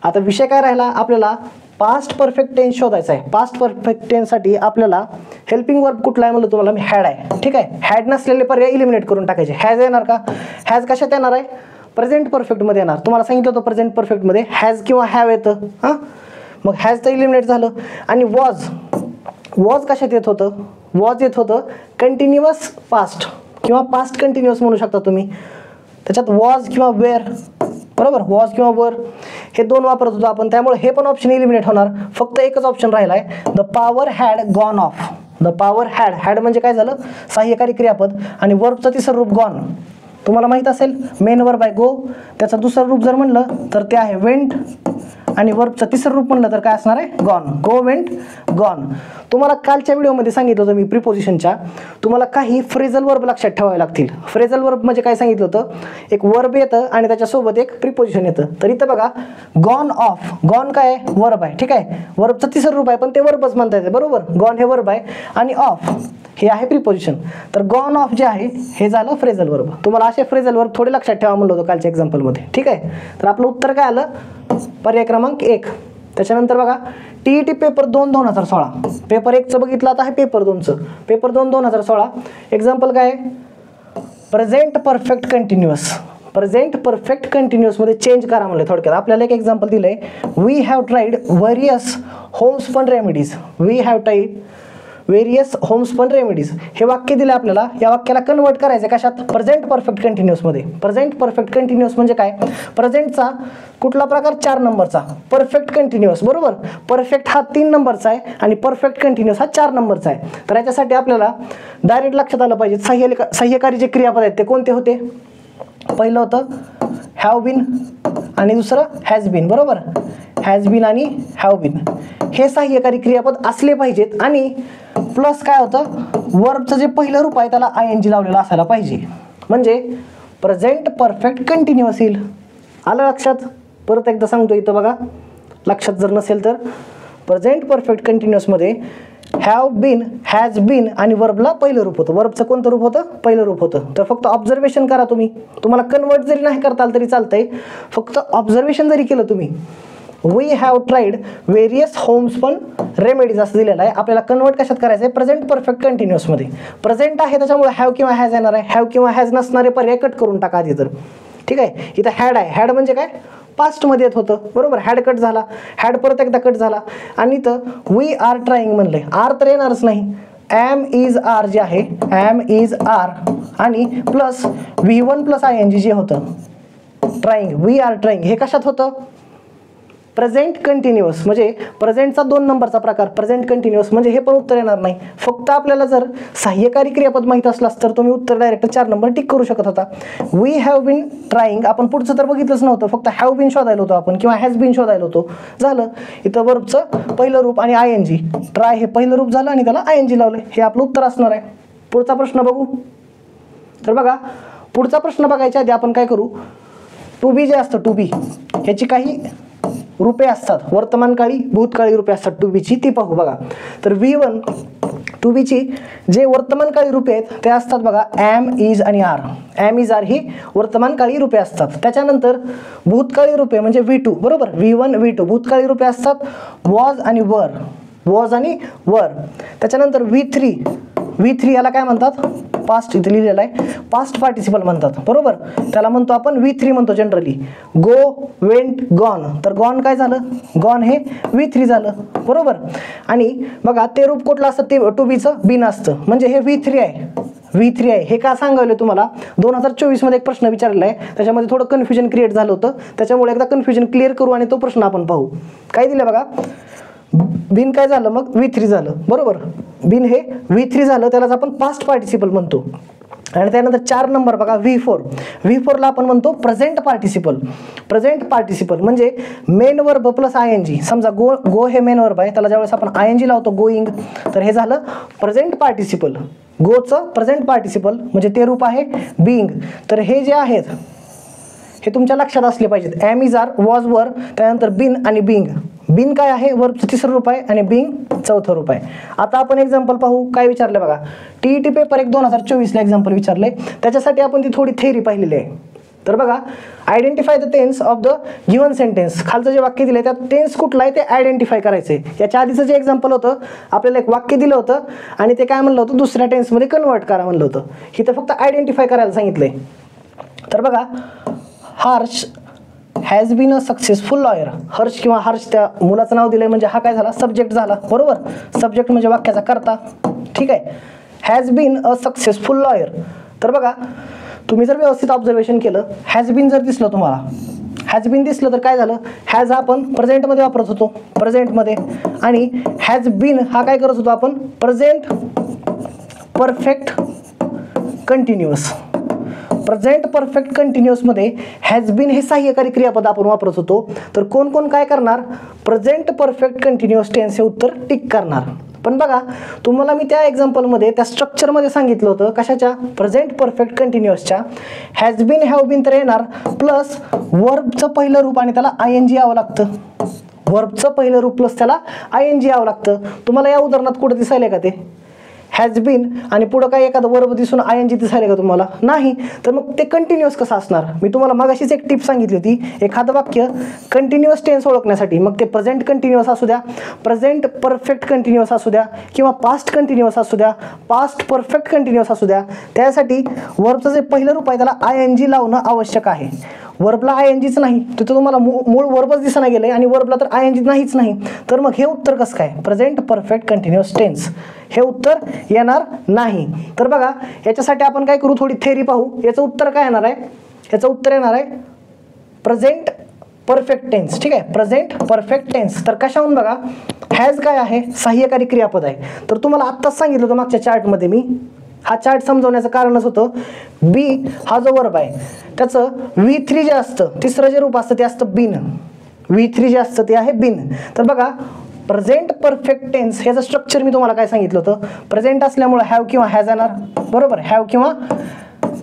आता विषय काय राहिला, आपल्याला पास्ट परफेक्ट टेन्स शोधायचा आहे. पास्ट परफेक्ट टेन्ससाठी आपल्याला हेल्पिंग वर्ब कुठला आहे म्हणलं तुम्हाला मी, हॅड आहे. ठीक आहे. हॅड नसलेले पर्याय इलिमिनेट करून टाकायचे. हॅज येणार का, हॅज कशात येणार आहे, प्रेझेंट परफेक्टमध्ये येणार. तुम्हाला सांगितलं होतं प्रेझेंट परफेक्टमध्ये हॅज किंवा हॅव येतं. हां मग हॅज तर इलिमिनेट झालं. आणि वॉज, वॉज कशात येत होतं, वॉज येत होतं कंटिन्युअस पास्ट किंवा पास्ट कंटिन्युअस म्हणू शकता तुम्ही. त्याच्यात वॉज किंवा वेअर बरोबर, वॉज किंवा वर हे 2 वापरत होतो आपण, त्यामुळे हे पण ऑप्शन इलिमिनेट होणार. फक्त एकच ऑप्शन राहिला आहे, the power had gone of. The power had, had म्हणजे काय झालं सहाय्यकारी क्रियापद आणि वर्बचं तिसरं रूप गॉन. तुम्हाला माहीत असेल मेन वर्ब आहे गो, त्याचं दुसरं रूप जर म्हणलं तर ते आहे वेंट, आणि वर्बचं तिसरं रूप म्हणलं तर काय असणार आहे गॉन. गो, वेंट, गॉन. तुम्हाला कालच्या व्हिडिओमध्ये सांगितलं होतं मी प्रिपोजिशनच्या, तुम्हाला काही फ्रेझल वर्ब लक्षात ठेवावे लागतील. फ्रेझल वर्ब म्हणजे काय सांगितलं होतं, एक वर्ब येतं आणि त्याच्यासोबत एक प्रिपोजिशन येतं. तर इथं बघा गॉन ऑफ, गॉन काय आहे वर्ब आहे, ठीक आहे, वर्बचं तिसरं रूप आहे पण ते वर्बच म्हणता येते बरोबर. गॉन हे वर्ब आहे आणि ऑफ हे आहे प्रिपोजिशन. तर गॉन ऑफ जे आहे हे झालं फ्रेझल वर्ब. तुम्हाला असे फ्रेझल वर्ब थोडे लक्षात ठेवा म्हणलं होतं कालच्या एक्झाम्पलमध्ये, ठीक आहे. तर आपलं उत्तर काय आलं, पर्याय क्रमांक 1. त्याच्यानंतर बघा TET पेपर 2 2016, पेपर 1चं बघितलं आता आहे पेपर 2चं. पेपर 2 2016 एक्झाम्पल काय आहे, present perfect continuous. Present perfect कंटिन्युअसमध्ये चेंज करा म्हणलं. थोडक्यात आपल्याला एक एक्झाम्पल दिलंय, we have tried various homespun remedies. We have tried various homespun remedies हे वाक्य दिलं आपल्याला. या वाक्याला कन्वर्ट करायचं कशात, प्रेझेंट परफेक्ट कंटिन्युअसमध्ये. प्रेझेंट परफेक्ट कंटिन्युअस म्हणजे काय, प्रेझेंटचा कुठला प्रकार, 4 नंबरचा. परफेक्ट कंटिन्युअस बरोबर, परफेक्ट हा 3 नंबरचा आहे आणि परफेक्ट कंटिन्युअस हा 4 नंबरचा आहे. तर याच्यासाठी आपल्याला डायरेक्ट लक्षात आलं पाहिजे सहाय्यकारी जे क्रियापद आहेत ते कोणते होते. पहिलं होतं हॅव बीन आणि दुसरं हॅज बीन बरोबर. हॅज बीन आणि हॅव बीन हे सहाय्यकारी क्रियापद असले पाहिजेत आणि प्लस काय होतं, वर्बचं जे पहिलं रूप आहे त्याला ING लावलेलं असायला पाहिजे, म्हणजे प्रेझेंट परफेक्ट कंटिन्युअस येईल. आलं लक्षात. परत एकदा सांगतो इथं बघा, लक्षात जर नसेल तर प्रेझेंट परफेक्ट कंटिन्युअसमध्ये हॅव बीन, हॅज बीन आणि वर्बला पहिलं रूप होतं. वर्बचं कोणतं रूप होतं, पहिलं रूप होतं. तर फक्त ऑब्झर्वेशन करा तुम्ही, तुम्हाला कन्वर्ट जरी नाही करता आलं तरी चालतंय, फक्त ऑब्झर्वेशन जरी केलं तुम्ही. We have tried various homespun remedies असं दिलेलं आहे. आपल्याला कन्वर्ट कशात करायचं आहे, प्रेझेंट परफेक्ट कंटिन्युअसमध्ये. प्रेझेंट आहे त्याच्यामुळे हॅव किंवा हॅज येणार आहे. हॅव किंवा हॅज नसणारे पर्याय कट करून टाका आधी तर, ठीक आहे. इथं हॅड आहे, हॅड म्हणजे काय, पास्टमध्ये येत होतं बरोबर. हॅड कट झाला, हॅड परत एकदा कट झाला आणि इथं वी आर ट्राईंग म्हणलंय, आर तर येणारच नाही. एम इज आर जे आहे, एम इज आर आणि प्लस V1 प्लस ING जे होतं ट्राईंग, वी आर ट्राईंग हे कशात होतं, प्रेझेंट कंटिन्युअस. म्हणजे प्रेझेंटचा 2 नंबरचा प्रकार प्रेझेंट कंटिन्युअस, म्हणजे हे पण उत्तर येणार नाही. फक्त आपल्याला जर सहाय्यकारी क्रियापद माहीत असलास तर तुम्ही उत्तर डायरेक्ट 4 नंबर टिक करू शकत होता. वी हॅव बीन ट्राईंग आपण पुढचं तर बघितलंच नव्हतं, फक्त हॅव बीन शोधायला होतो आपण किंवा हॅज बीन शोधायला होतो. झालं. इथं वर्बचं पहिलं रूप आणि ING, ट्राय हे पहिलं रूप झालं आणि त्याला ING लावलं, हे आपलं उत्तर असणार आहे. पुढचा प्रश्न बघू. तर बघा पुढचा प्रश्न बघायच्या आधी आपण काय करू, टू बी जे असतं, टू बी ह्याची काही रूपे असतात, वर्तमानकाळी भूतकाळी रूपे असतात टू बीची, ती पाहू. बघा तर V1 टू बीची जे वर्तमानकाळी रूपे आहेत ते असतात बघा एम, इज आणि आर. एम, इज, आर ही वर्तमानकाळी रूपे असतात. त्याच्यानंतर भूतकाळी रूपे म्हणजे V2 बरोबर, V1 V2 भूतकाळी रूपे असतात वॉज आणि वर, वॉज आणि वर. त्याच्यानंतर V3 याला काय म्हणतात, पास्ट, इथे लिहिलेलं आहे पास्ट पार्टिसिपल म्हणतात बरोबर. त्याला म्हणतो आपण V3 म्हणतो जनरली. गो, वेंट, गॉन. तर गॉन काय झालं, गॉन हे V3 झालं बरोबर. आणि बघा ते रूप कुठलं असतं, ते टू बीचं बीन असतं, म्हणजे हे V3 आहे. V3 आहे हे का सांगायला तुम्हाला, 2024 मध्ये एक प्रश्न विचारलेला आहे, त्याच्यामध्ये थोडं कन्फ्युजन क्रिएट झालं होतं, त्याच्यामुळे एकदा कन्फ्युजन क्लिअर करू आणि तो प्रश्न आपण पाहू. काय दिलं बघा, बिन काय झालं मग V3 झालं बरोबर. बिन हे V3 झालं, त्यालाच आपण पास्ट पार्टिसिपल म्हणतो. आणि त्यानंतर 4 नंबर बघा V4 ला आपण म्हणतो प्रेझेंट पार्टिसिपल. प्रेझेंट पार्टिसिपल म्हणजे मेन वर्ब प्लस ING. समजा गो हे मेन वर्ब आहे, त्याला ज्यावेळेस आपण ING लावतो गोईंग, तर हे झालं प्रेझेंट पार्टिसिपल. गोचं प्रेझेंट पार्टिसिपल म्हणजे ते रूप आहे बीइंग. तर हे जे आहेत हे तुमच्या लक्षात असले पाहिजेत. एम, इज, आर, वॉज, वर, त्यानंतर बिन आणि बिंग. बिन काय आहे, वर्बचं तिसरं रूप आहे आणि बिंग चौथं रूप आहे. आता आपण एक्झाम्पल पाहू. काय विचारलं बघा, TET पेपर 1 2024 ला एक्झाम्पल विचारले, त्याच्यासाठी आपण ती थोडी थेअरी पाहिलेली आहे. तर बघा identify the tense of the given sentence. खालचं जे वाक्य दिलं त्यात टेन्स कुठलं आहे ते आयडेंटिफाय करायचं आहे. याच्या आधीचं जे एक्झाम्पल होतं आपल्याला एक वाक्य दिलं होतं आणि ते काय म्हणलं होतं, दुसऱ्या टेन्समध्ये कन्वर्ट करा म्हणलं होतं. इथं फक्त आयडेंटिफाय करायला सांगितलंय. तर बघा Harsh has been a successful lawyer. Harsh किंवा हर्ष त्या मुलाचं नाव दिलंय म्हणजे हा काय झाला, सब्जेक्ट झाला बरोबर. सब्जेक्ट म्हणजे वाक्याचा कर्ता, ठीक आहे. Has been a successful lawyer. तर बघा तुम्ही जर व्यवस्थित ऑब्झर्वेशन केलं, हॅज बीन जर दिसलं तुम्हाला, हॅज बीन दिसलं तर काय झालं, हॅज हा आपण प्रेझेंटमध्ये वापरत होतो प्रेझेंटमध्ये, आणि हॅज बीन हा काय करत होतो आपण, present perfect continuous. Present perfect कंटिन्युअसमध्ये हॅज बीन हे सहाय्यकारी क्रियापद आपण वापरत होतो. तर कोण कोण काय करणार, प्रेझेंट परफेक्ट कंटिन्युअस टेन्स हे उत्तर टिक करणार. पण बघा तुम्हाला मी त्या एक्झाम्पलमध्ये त्या स्ट्रक्चरमध्ये सांगितलं होतं कशाच्या, प्रेझेंट परफेक्ट कंटिन्युअसच्या. हॅज बीन हॅव बीन तर येणार प्लस वर्बचं पहिलं रूप आणि त्याला ING यावं लागतं. वर्बचं पहिलं रूप प्लस त्याला ING यावं लागतं. तुम्हाला या उदाहरणात कुठं दिसायला का ते हॅज बीन आणि पुढं काय एखादं वर्ब दिसून ING दिसायला का तुम्हाला, नाही. तर मग ते कंटिन्युअस कसं असणार. मी तुम्हाला मगाशीच एक टिप सांगितली होती, एखादं वाक्य कंटिन्युअस टेन्स ओळखण्यासाठी, मग ते प्रेझेंट कंटिन्युअस असू द्या, प्रेझेंट परफेक्ट कंटिन्युअस असू द्या किंवा पास्ट कंटिन्युअस असू द्या, पास्ट परफेक्ट कंटिन्युअस असू द्या, त्यासाठी वर्बचं जे पहिलं रूप आहे त्याला ING लावणं आवश्यक आहे. वर्बला INGच नाही, तिथं तुम्हाला मूळ वर्बच दिसना गेलंय आणि वर्बला तर ING नाहीच नाही. तर मग हे उत्तर कसं काय, प्रेझेंट परफेक्ट कंटिन्युअस टेन्स हे उत्तर येणार नाही. तर बघा याच्यासाठी आपण काय करू, थोडी थेअरी पाहू. याचं उत्तर काय येणार आहे, याचं उत्तर येणार आहे प्रेझेंट परफेक्ट टेन्स. ठीक आहे, प्रेझेंट परफेक्ट टेन्स. तर कशाहून बघा, हॅज काय आहे, सहाय्यकारी क्रियापद आहे. तर तुम्हाला आत्ताच सांगितलं होतं मागच्या चार्टमध्ये मी, हा चार्ट समजवण्याचं कारणच होतं, बी हा जो वर्ब आहे त्याचं V3 जे असतं, तिसरं जे रूप असतं ते असतं बीन. V3 जे असतं ते आहे बीन. तर बघा प्रेझेंट परफेक्ट टेन्स ह्याचं स्ट्रक्चर मी तुम्हाला काय सांगितलं होतं, प्रेझेंट असल्यामुळे हॅव किंवा हॅज येणार, बरोबर, हॅव किंवा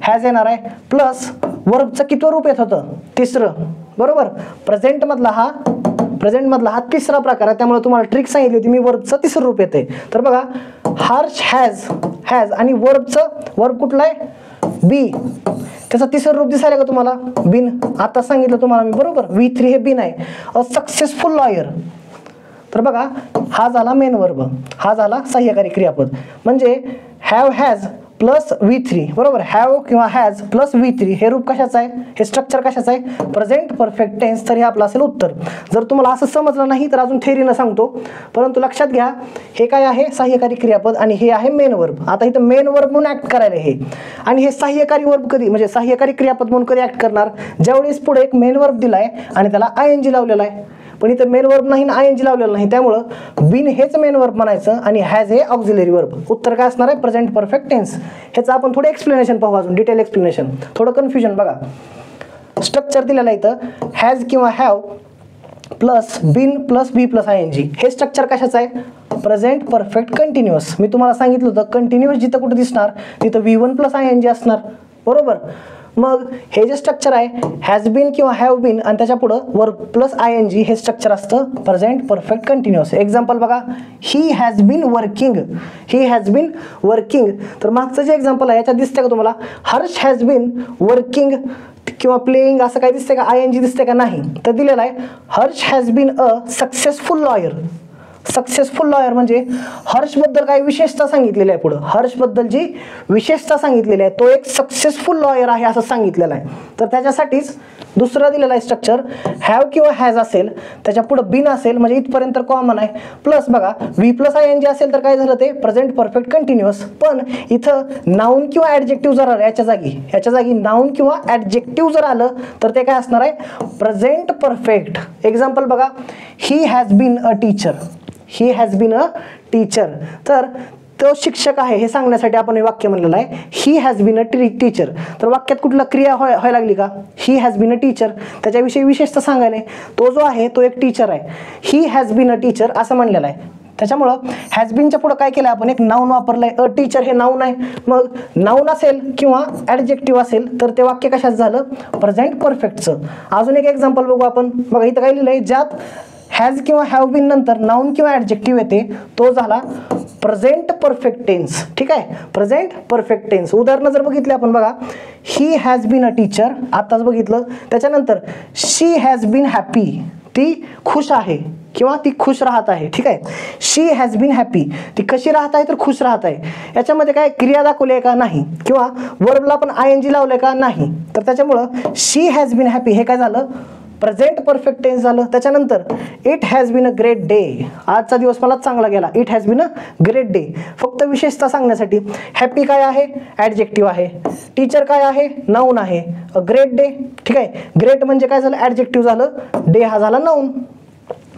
हॅज येणार आहे, प्लस वर्बचं कितवं रूप येत होतं, तिसरं, बरोबर. प्रेझेंट मधला हा तिसरा प्रकार आहे, त्यामुळे तुम्हाला ट्रिक सांगितली होती मी, वर्बचं तिसरं रूप येते. तर बघा हर्ष हॅज आणि वर्ब कुठला आहे, बी, त्याचं तिसरं रूप दिसायला का तुम्हाला, बिन. आता सांगितलं तुम्हाला मी, बरोबर, V3 हे बिन आहे. A successful lawyer. तर बघा हा झाला मेन वर्ब, हा झाला सहाय्यकारी क्रियापद. म्हणजे हॅव हॅज प्लस V3, बरोबर, हॅव किंवा हॅज प्लस V3 हे रूप कशाचं आहे, हे स्ट्रक्चर कशाचं आहे, प्रेझेंट परफेक्ट टेन्स. तर हे आपलं असेल उत्तर. जर तुम्हाला असं समजलं नाही तर अजून थेअरीनं सांगतो, परंतु लक्षात घ्या हे काय आहे, सहाय्यकारी क्रियापद आणि हे आहे मेन वर्ब. आता इथं मेन वर्ब म्हणून ऍक्ट करायला हे, आणि हे सहाय्यकारी वर्ब कधी, म्हणजे सहाय्यकारी क्रियापद म्हणून कधी ऍक्ट करणार, ज्यावेळेस पुढे एक मेन वर्ब दिलाय आणि त्याला ING लावलेला आहे. पण इथं मेन वर्ब नाही आणि ING लावलेलं नाही, त्यामुळं बिन हेच मेन वर्ब म्हणायचं आणि हॅज हे ऑक्झिलरी वर्ब. उत्तर काय असणार आहे, प्रेझेंट परफेक्ट टेन्स. ह्याचं आपण थोडं एक्सप्लेनेशन पाहू, अजून डिटेल एक्सप्लेनेशन, थोडं कन्फ्युजन. बघा स्ट्रक्चर दिलेलं आहे इथं, हॅज किंवा have plus been plus be plus ING. हे स्ट्रक्चर कशाचं आहे, प्रेझेंट परफेक्ट कंटिन्युअस. मी तुम्हाला सांगितलं होतं कंटिन्युअस जिथं कुठं दिसणार तिथं V1 प्लस ING असणार, बरोबर. मग हे जे स्ट्रक्चर आहे हॅज बीन किंवा हॅव बीन आणि त्याच्या पुढं वर्ब प्लस ING हे स्ट्रक्चर असतं प्रेझेंट परफेक्ट कंटिन्युअस. एक्झाम्पल बघा, he has been working, he has been working. तर मागचं जे एक्झाम्पल आहे याच्यात दिसतंय का तुम्हाला, हर्ष हॅज बीन वर्किंग किंवा प्लेइंग असं काही दिसतंय का, ING दिसतंय का, नाही. तर दिलेलं आहे Harsh has been a successful lawyer. Successful lawyer म्हणजे हर्षबद्दल काही विशेषता सांगितलेली आहे, पुढं हर्षबद्दल जी विशेषता सांगितलेली आहे तो एक सक्सेसफुल लॉयर आहे असं सांगितलेलं आहे. तर त्याच्यासाठीच दुसरं दिलेलं आहे स्ट्रक्चर, हॅव किंवा हॅज असेल त्याच्या पुढं बिन असेल म्हणजे इथपर्यंत कॉमन आहे, प्लस बघा V प्लस ING असेल तर काय झालं ते प्रेझेंट परफेक्ट कंटिन्युअस. पण इथं नाऊन किंवा ॲडजेक्टिव्ह जर आलं याच्या जागी नाऊन किंवा ॲडजेक्टिव्ह जर आलं तर ते काय असणार आहे, प्रेझेंट परफेक्ट. एक्झाम्पल बघा, he has been a teacher, he has been a teacher. तर तो शिक्षक आहे हे सांगण्यासाठी आपण हे वाक्य म्हणलेलं आहे, ही हॅज बीन अ टीचर. तर वाक्यात कुठला क्रिया व्हायला लागली का, ही हॅज बीन अ टीचर, त्याच्याविषयी विशेषतः सांगायला तो जो आहे तो एक टीचर आहे, ही हॅज बीन अ टीचर असं म्हणलेलं आहे. त्याच्यामुळं हॅज बीनच्या पुढं काय केलं आपण, एक नाऊन वापरलंय. अ टीचर हे नाऊन आहे, मग नाऊन असेल किंवा ॲडजेक्टिव्ह असेल तर ते वाक्य कशात झालं, प्रेझेंट परफेक्टचं. अजून एक एक्झाम्पल बघू आपण. बघा इथं काय लिहिलंय, ज्यात हॅज किंवा हॅव बीन नंतर नाऊन किंवा ॲडजेक्टिव्ह येते तो झाला प्रेझेंट परफेक्ट टेन्स. ठीक आहे, प्रेझेंट परफेक्ट टेन्स. उदाहरणं जर बघितले आपण, बघा he has been a teacher आताच बघितलं, त्याच्यानंतर शी हॅज बीन हॅपी, ती खुश आहे किंवा ती खुश राहत आहे. ठीक आहे, शी हॅज बीन हॅपी, ती कशी राहत आहे तर खुश राहत आहे. याच्यामध्ये काय क्रिया दाखवली आहे का, नाही, किंवा वर्बला पण ING लावलंय का, नाही. तर त्याच्यामुळं शी हॅज बीन हॅपी हे काय झालं, प्रेझेंट परफेक्ट टेन्स झालं. त्याच्यानंतर it has been a great day, आजचा दिवस मला चांगला गेला, it has been a great day. फक्त विशेषता सांगण्यासाठी. हॅपी काय आहे, ॲडजेक्टिव्ह आहे. टीचर काय आहे, नाऊन आहे. अ ग्रेट डे, ठीक आहे, ग्रेट म्हणजे काय झालं, ॲडजेक्टिव्ह झालं. डे हा झाला नाऊन.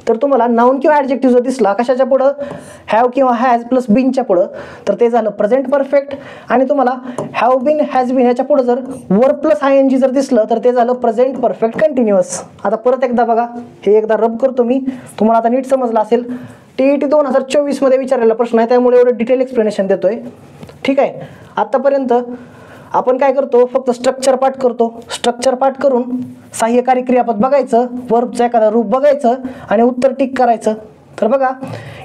तर तुम्हाला नाउन किंवा ॲडजेक्टिव्ह जर दिसला कशाच्या पुढं, हॅव किंवा हॅज प्लस बीनच्या पुढं, तर ते झालं प्रेझेंट परफेक्ट. आणि तुम्हाला हॅव बीन, हॅज बीन याच्या पुढं जर वर्ब प्लस ING जर दिसलं तर ते झालं प्रेझेंट परफेक्ट कंटिन्युअस. आता परत एकदा बघा, हे एकदा रब करतो मी, तुम्हाला आता नीट समजलं असेल. TET 2024 मध्ये विचारलेला प्रश्न आहे, त्यामुळे एवढं डिटेल एक्सप्लेनेशन देतोय. ठीक आहे. आतापर्यंत आपण काय करतो, फक्त स्ट्रक्चर पाठ करतो. स्ट्रक्चर पाठ करून सहाय्यकारी क्रियापद बघायचं, वर्बचं एखादं रूप बघायचं आणि उत्तर टिक करायचं. तर बघा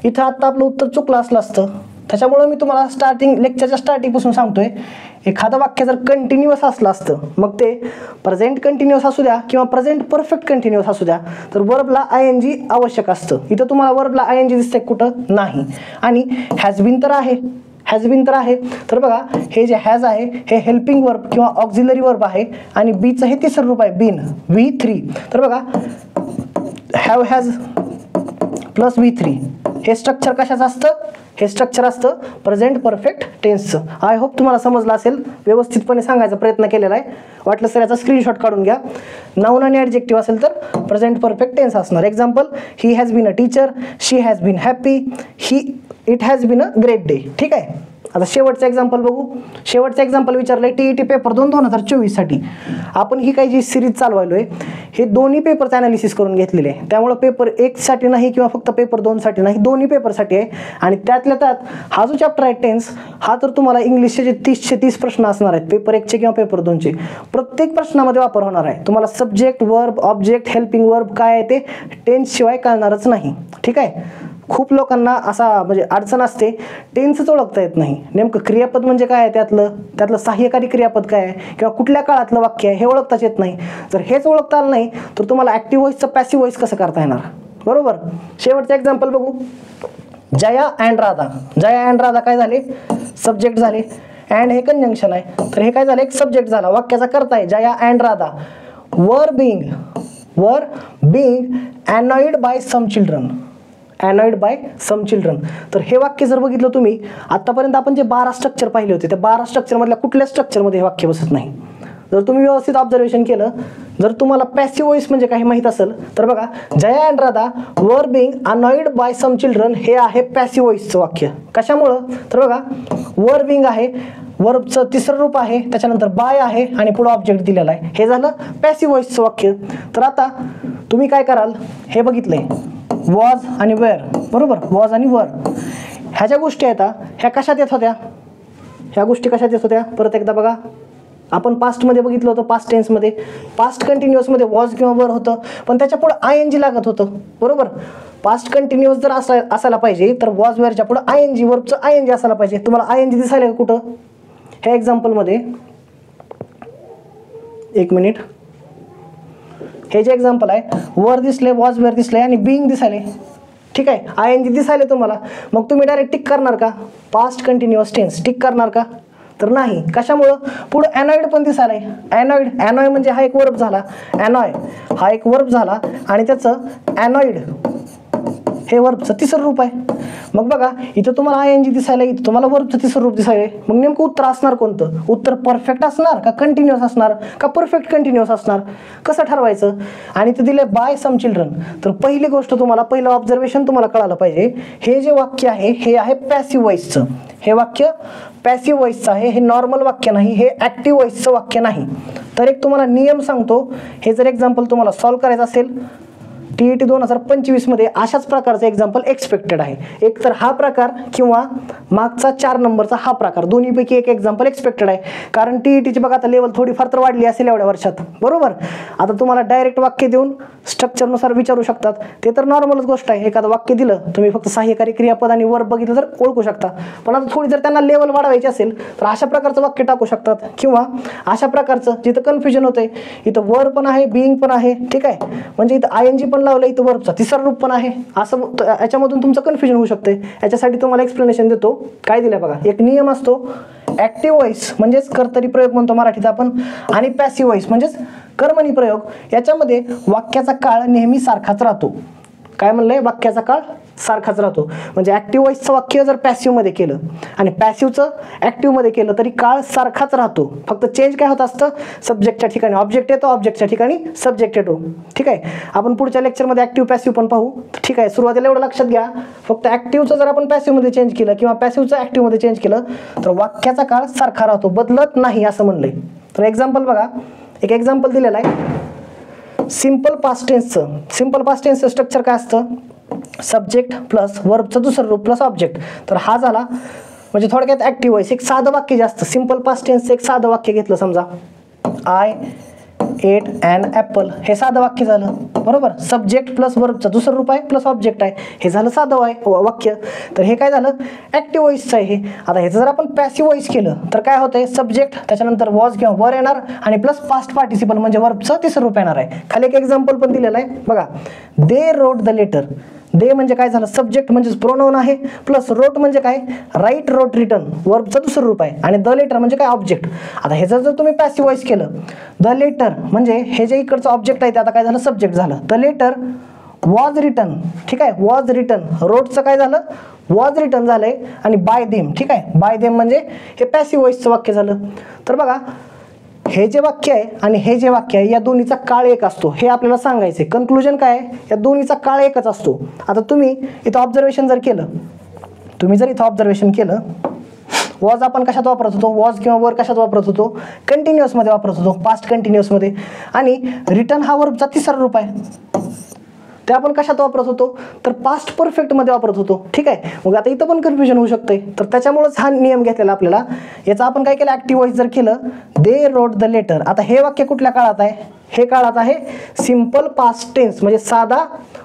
इथं आत्ता आपलं उत्तर चुकलं असलं असतं, त्याच्यामुळे मी तुम्हाला लेक्चरच्या स्टार्टिंगपासून सांगतोय, एखादं वाक्य जर कंटिन्युअस असलं असतं, मग ते प्रेझेंट कंटिन्युअस असू द्या किंवा प्रेझेंट परफेक्ट कंटिन्युअस असू द्या, तर वर्बला ING आवश्यक असतं. इथं तुम्हाला वर्बला ING दिसतंय कुठं, नाही. आणि हॅज बीन तर आहे, हॅज बीन तर आहे. तर बघा हे जे हॅज आहे हे हेल्पिंग वर्ब किंवा ऑक्झिलरी वर्ब आहे आणि बीचं हे तिसरं रूप आहे बीन, V3. तर बघा हॅव हॅज प्लस V3 हे स्ट्रक्चर कशाचं असतं, हे स्ट्रक्चर असतं प्रेझेंट परफेक्ट टेन्सचं. आय होप तुम्हाला समजलं असेल, व्यवस्थितपणे सांगायचा प्रयत्न केलेला आहे. वाटलं तर याचा स्क्रीनशॉट काढून घ्या. नाउन आणि ॲडजेक्टिव्ह असेल तर प्रेझेंट परफेक्ट टेन्स असणार. Example, he has been a teacher, she has been happy, it has been a great day. ठीक आहे. आता शेवटचं एक्झाम्पल बघू. शेवटचं एक्झाम्पल विचारलंय TET पेपर 2 2024 साठी. आपण ही काही जी सिरीज चालवायलोय हे दोन्ही पेपरचं ॲनालिसिस करून घेतलेले आहे. त्यामुळे पेपर 1 साठी नाही किंवा फक्त पेपर 2 साठी नाही, दोन्ही पेपरसाठी आहे. आणि त्यातल्या त्यात हा जो चॅप्टर आहे टेन्स, हा तर तुम्हाला इंग्लिशचे जे 30 प्रश्न असणार आहेत, पेपर 1चे किंवा पेपर 2चे, प्रत्येक प्रश्नामध्ये वापर होणार आहे. तुम्हाला subject, verb, object, helping verb काय आहे ते टेन्स शिवाय कळणारच नाही. ठीक आहे. खूप लोकांना असा म्हणजे अडचण असते, टेन्सच ओळखता येत नाही. नेमकं क्रियापद म्हणजे काय आहे, त्यातलं सहाय्यकारी क्रियापद काय आहे किंवा कुठल्या काळातलं वाक्य आहे हे ओळखताच येत नाही. जर हेच ओळखता आलं नाही तर तुम्हाला ॲक्टिव्ह व्हॉइसचं पॅसिव्ह व्हॉइस कसं करता येणार, बरोबर. शेवटचं एक्झाम्पल बघू. जया अँड राधा. जया अँड राधा काय झाले, सब्जेक्ट झाले. अँड हे कंजंक्शन आहे, तर हे काय झालं, एक सब्जेक्ट झाला. वाक्याचा करता आहे Jaya and Radha were being annoyed by some children. Annoyed by some children. तर हे वाक्य जर बघितलं तुम्ही, आतापर्यंत आपण जे 12 स्ट्रक्चर पाहिले होते, त्या 12 स्ट्रक्चरमधल्या कुठल्या स्ट्रक्चरमध्ये हे वाक्य बसत नाही. जर तुम्ही व्यवस्थित ऑब्झर्वेशन केलं, जर तुम्हाला पॅसिव्ह व्हॉइस म्हणजे काही माहीत असेल, तर बघा Jaya and Radha were being annoyed by some children हे आहे पॅसिव्ह व्हॉइसचं वाक्य. कशामुळं, तर बघा वर बीइंग आहे, वर्बचं तिसरं रूप आहे, त्याच्यानंतर बाय आहे आणि पुढे ऑब्जेक्ट दिलेला आहे. हे झालं पॅसिव्ह व्हॉइसचं वाक्य. तर आता तुम्ही काय कराल, हे बघितलंय वॉज आणि वेअर, बरोबर. वॉज आणि वर ह्या ज्या गोष्टी आहेत ह्या कशात येत होत्या, ह्या गोष्टी कशात येत होत्या, परत एकदा बघा. आपण पास्टमध्ये बघितलं होतं, पास्ट टेन्समध्ये, पास्ट कंटिन्युअसमध्ये वॉज किंवा वर होतं, पण त्याच्या पुढे ING लागत होतं, बरोबर. पास्ट कंटिन्युअस जर असायला पाहिजे तर वॉज वेअरच्या पुढे ING, वर्बचं ING असायला पाहिजे. तुम्हाला ING दिसायला कुठं, ह्या एक्झाम्पलमध्ये, एक मिनिट, हे जे एक्झाम्पल आहे, वर दिसले, वॉज वेअर दिसले आणि बीइंग दिसायले. ठीक आहे. ING दिसायले तुम्हाला, मग तुम्ही डायरेक्ट टिक करणार का, पास्ट कंटिन्युअस टेन्स टिक करणार का, तर नाही. कशामुळं, पुढे अनॉइड पण दिसायलाय. अनॉय म्हणजे हा एक वर्ब झाला, अनॉय हा एक वर्ब झाला आणि त्याचं अनॉइड हे वर्बचं तिसरं रूप आहे. मग बघा इथं तुम्हाला ING दिसायला, इथं तुम्हाला वर्बचं तिसरं रूप दिसायला. मग नेमकं उत्तर असणार कोणतं, उत्तर परफेक्ट असणार का कंटिन्युअस असणार का परफेक्ट कंटिन्युअस असणार, कसं ठरवायचं. आणि ते दिले बाय सम चिल्ड्रन. तर पहिली गोष्ट तुम्हाला, पहिलं ऑब्झर्वेशन तुम्हाला कळालं पाहिजे, हे जे वाक्य आहे हे आहे पॅसिव्ह व्हॉइसचं. हे वाक्य पॅसिव्ह व्हॉइसचं आहे, हे नॉर्मल वाक्य नाही, हे ॲक्टिव्ह व्हॉइसचं वाक्य नाही. तर एक तुम्हाला नियम सांगतो, हे जर एक्झाम्पल तुम्हाला सॉल्व्ह करायचं असेल TET 2025 मध्ये अशाच प्रकारचं एक्झाम्पल एक्सपेक्टेड आहे. एक तर हा प्रकार किंवा मागचा 4 नंबरचा हा प्रकार, दोन्हीपैकी एक एक्झाम्पल एक्सपेक्टेड आहे. कारण TETची बघा आता लेवल थोडीफार तर वाढली असेल एवढ्या वर्षात, बरोबर. आता तुम्हाला डायरेक्ट वाक्य देऊन स्ट्रक्चरनुसार विचारू शकतात, ते तर नॉर्मलच गोष्ट आहे. एखादं वाक्य दिलं, तुम्ही फक्त सहाय्यकारी क्रियापद आणि वर्ब बघितलं तर ओळखू शकता. पण आता थोडी जर त्यांना लेवल वाढवायची असेल तर अशा प्रकारचं वाक्य टाकू शकतात, किंवा अशा प्रकारचं जिथं कन्फ्युजन होतंय, इथं वर पण आहे, बीइंग पण आहे. ठीक आहे. म्हणजे इथं ING पण लावलं, इथं वर्बचा तिसरं रूप पण आहे, असं याच्यामधून तुमचं कन्फ्युजन होऊ शकते. याच्यासाठी तुम्हाला एक्सप्लेनेशन देतो. काय दिलं बघा, एक नियम असतो, ॲक्टिव्ह व्हॉइस म्हणजेच कर्तरी प्रयोग म्हणतो मराठीत आपण, आणि पॅसिव्ह व्हॉइस म्हणजेच कर्मणी प्रयोग. याच्यामध्ये वाक्याचा काळ नेहमी सारखाच राहतो. काय म्हणलंय, वाक्याचा काळ सारखाच राहतो. म्हणजे ॲक्टिव्ह वॉइसचं वाक्य जर पॅसिव्हमध्ये केलं आणि पॅसिव्हचं ॲक्टिव्हमध्ये केलं तरी काळ सारखाच राहतो. फक्त चेंज काय होत असतं, सब्जेक्टच्या ठिकाणी ऑब्जेक्ट येतो, ऑब्जेक्टच्या ठिकाणी सब्जेक्ट येतो. ठीक आहे. आपण पुढच्या लेक्चरमध्ये ॲक्टिव्ह पॅसिव्ह पण पाहू. ठीक आहे. सुरुवातीला एवढं लक्षात घ्या, फक्त ॲक्टिव्हचं जर आपण पॅसिव्हमध्ये चेंज केलं किंवा पॅसिव्हचं ॲक्टिव्हमध्ये चेंज केलं तर वाक्याचा काळ सारखा राहतो, बदलत नाही असं म्हणलंय. तर एक्झाम्पल बघा, एक एक्झाम्पल दिलेलं आहे सिम्पल पास्ट टेन्सचं. सिम्पल पास्ट टेन्सचं स्ट्रक्चर काय असतं, सब्जेक्ट प्लस वर्बचं दुसरं रूप प्लस ऑब्जेक्ट. तर हा झाला म्हणजे थोडक्यात ॲक्टिव्ह वॉइस. एक साधं वाक्य जास्त, सिम्पल पास्ट टेन्सचं एक साधं वाक्य घेतलं, समजा आय एट ॲन ॲपल, हे साधं वाक्य झालं बरोबर. सब्जेक्ट प्लस वर्बचं दुसरं रूप आहे प्लस ऑब्जेक्ट आहे, हे झालं साधं वाक्य. तर हे काय झालं, ॲक्टिव्ह वॉइसचं आहे हे. आता ह्याचं जर आपण पॅसिव्ह वॉइस केलं तर काय होतंय, सब्जेक्ट त्याच्यानंतर वॉज किंवा वर येणार आणि प्लस पास्ट पार्टिसिपल म्हणजे वर्बचं तिसरं रूप येणार आहे. खाली एक एक्झाम्पल पण दिलेलं आहे बघा, दे रोट द लेटर. दे म्हणजे काय झालं, सब्जेक्ट म्हणजेच प्रोनाउन आहे प्लस रोट म्हणजे काय, राईट रोट रिटर्न, वर्बचं दुसरं रूप आहे आणि द लेटर म्हणजे काय, ऑब्जेक्ट. आता ह्याचं जर तुम्ही पॅसिव्ह वॉइस केलं, द लेटर म्हणजे हे जे इकडचं ऑब्जेक्ट आहे ते आता काय झालं, सब्जेक्ट झालं. The letter was return. ठीक आहे, वॉज रिटर्न. रोटचं काय झालं, वॉज रिटर्न झालंय आणि बाय देम. ठीक आहे, बाय देम म्हणजे हे पॅसिव्ह वॉइसचं वाक्य झालं. तर बघा, हे जे वाक्य आहे आणि हे जे वाक्य आहे या दोन्हीचा काळ एक असतो, हे आपल्याला सांगायचं आहे. कन्क्लुजन काय आहे, या दोन्हीचा काळ एकच असतो. आता तुम्ही इथं ऑब्झर्वेशन जर केलं, तुम्ही जर इथं ऑब्झर्वेशन केलं, वॉज आपण कशात वापरत होतो, वॉज किंवा वर कशात वापरत होतो, कंटिन्युअसमध्ये वापरत होतो, पास्ट कंटिन्युअसमध्ये. आणि रिटर्न हा वर्बचा तिसरा रूप आहे, ते आपण कशात वापरत होतो, तर पास्ट परफेक्टमध्ये वापरत होतो. ठीक आहे. मग आता इथं पण कन्फ्युजन होऊ शकते, तर त्याच्यामुळेच हा नियम घेतलेला आपल्याला. याचा आपण काय केलं, ॲक्टिव्ह वॉइस जर केलं, दे रोट द लेटर. आता हे वाक्य कुठल्या काळात आहे, हे काळात आहे सिम्पल पास्ट टेन्स म्हणजे साधा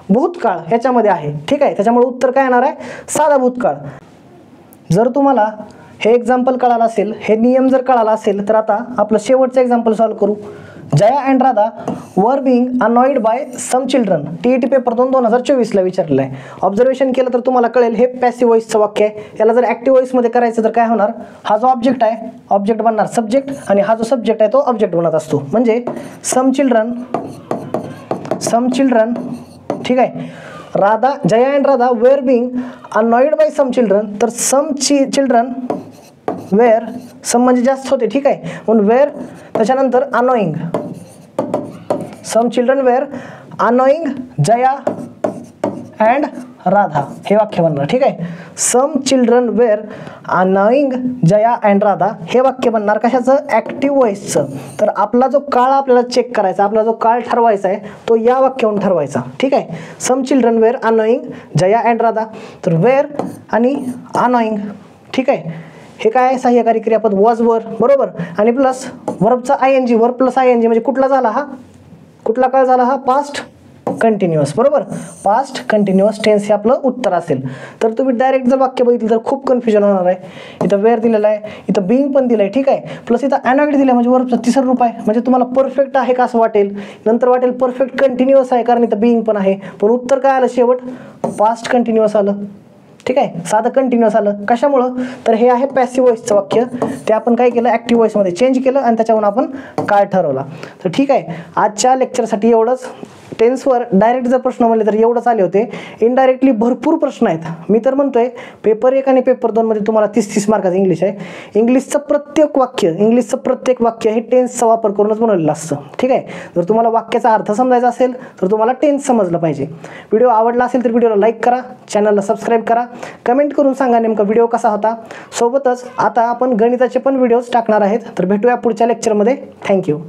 भूतकाळ ह्याच्यामध्ये आहे. ठीक आहे. त्याच्यामुळे उत्तर काय येणार आहे, साधा भूतकाळ. जर तुम्हाला हे एक्झाम्पल कळालं असेल, हे नियम जर कळाला असेल, तर आता आपलं शेवटचं एक्झाम्पल सॉल्व्ह करू. Jaya and Radha were being annoyed by some children. TET paper 2024ला विचारलेलं आहे. ऑब्झर्वेशन केलं तर तुम्हाला कळेल हे पॅसिव्ह वॉइसचं वाक्य आहे. याला जर ॲक्टिव्ह वॉइसमध्ये करायचं तर काय होणार, हा जो ऑब्जेक्ट आहे ऑब्जेक्ट बनणार सब्जेक्ट आणि हा जो सब्जेक्ट आहे तो ऑब्जेक्ट बनत असतो. म्हणजे सम चिल्ड्रन, सम चिल्ड्रन. ठीक आहे. Radha, Jaya and Radha were being annoyed by some children. तर सम चिल्ड्रन वेअर, सम म्हणजे जास्त होते. ठीक आहे. म्हणून वेअर त्याच्यानंतर annoying, some children were annoying Jaya and Radha, हे वाक्य बनणार. ठीक आहे. Some children were annoying Jaya and Radha हे वाक्य बनणार कशाचं, ॲक्टिव्ह वॉइसचं. तर आपला जो काळ आपल्याला चेक करायचा, आपला जो काळ ठरवायचा आहे तो या वाक्यावरून ठरवायचा. ठीक आहे. Some children were annoying Jaya and Radha. तर वेअर आणि अनोईंग. ठीक आहे. हे काय, सहाय्यकारी क्रियापद वॉज वर बरोबर आणि प्लस वर्बचा ING, वर्ब प्लस ING म्हणजे कुठला झाला हा, कुठला काळ झाला हा, पास्ट कंटिन्युअस बरोबर. पास्ट कंटिन्युअस टेन्स हे आपलं उत्तर असेल. तर तुम्ही डायरेक्ट जर वाक्य बघितलं तर खूप कन्फ्युजन होणार आहे. इथं वेअर दिलेलं आहे, इथं बिंग पण दिलं आहे. ठीक आहे. प्लस इथं अनॉइड दिलं म्हणजे वर्बचं तिसरं रूप आहे. म्हणजे तुम्हाला परफेक्ट आहे का असं वाटेल, नंतर वाटेल परफेक्ट कंटिन्युअस आहे कारण इथं बिंग पण आहे. पण उत्तर काय आलं शेवट, पास्ट कंटिन्युअस आलं. ठीक आहे. साधं कंटिन्युअस आलं. कशामुळं, तर हे आहे पॅसिव्ह वॉइसचं वाक्य. ते आपण काय केलं, ॲक्टिव्ह वॉइसमध्ये चेंज केलं आणि त्याच्यावरून आपण काळ ठरवला. तर ठीक आहे. आजच्या लेक्चरसाठी एवढंच. टेन्सवर डायरेक्ट जर प्रश्न म्हणले तर एवढंच आले होते. इनडायरेक्टली भरपूर प्रश्न आहेत. मी तर म्हणतोय पेपर 1 आणि पेपर 2 मध्ये तुम्हाला 30-30 मार्काचं इंग्लिश आहे. इंग्लिशचं प्रत्येक वाक्य हे टेन्सचा वापर करूनच बनवलेलं असतं. ठीक आहे. जर तुम्हाला वाक्याचा अर्थ समजायचा असेल तर तुम्हाला टेन्स समजलं पाहिजे. व्हिडिओ आवडला असेल तर व्हिडिओला लाईक करा, चॅनलला सबस्क्राईब करा, कमेंट करून सांगा नेमका व्हिडिओ कसा होता. सोबतच आता आपण गणिताचे पण व्हिडिओज टाकणार आहेत. तर भेटूया पुढच्या लेक्चरमध्ये. थँक्यू.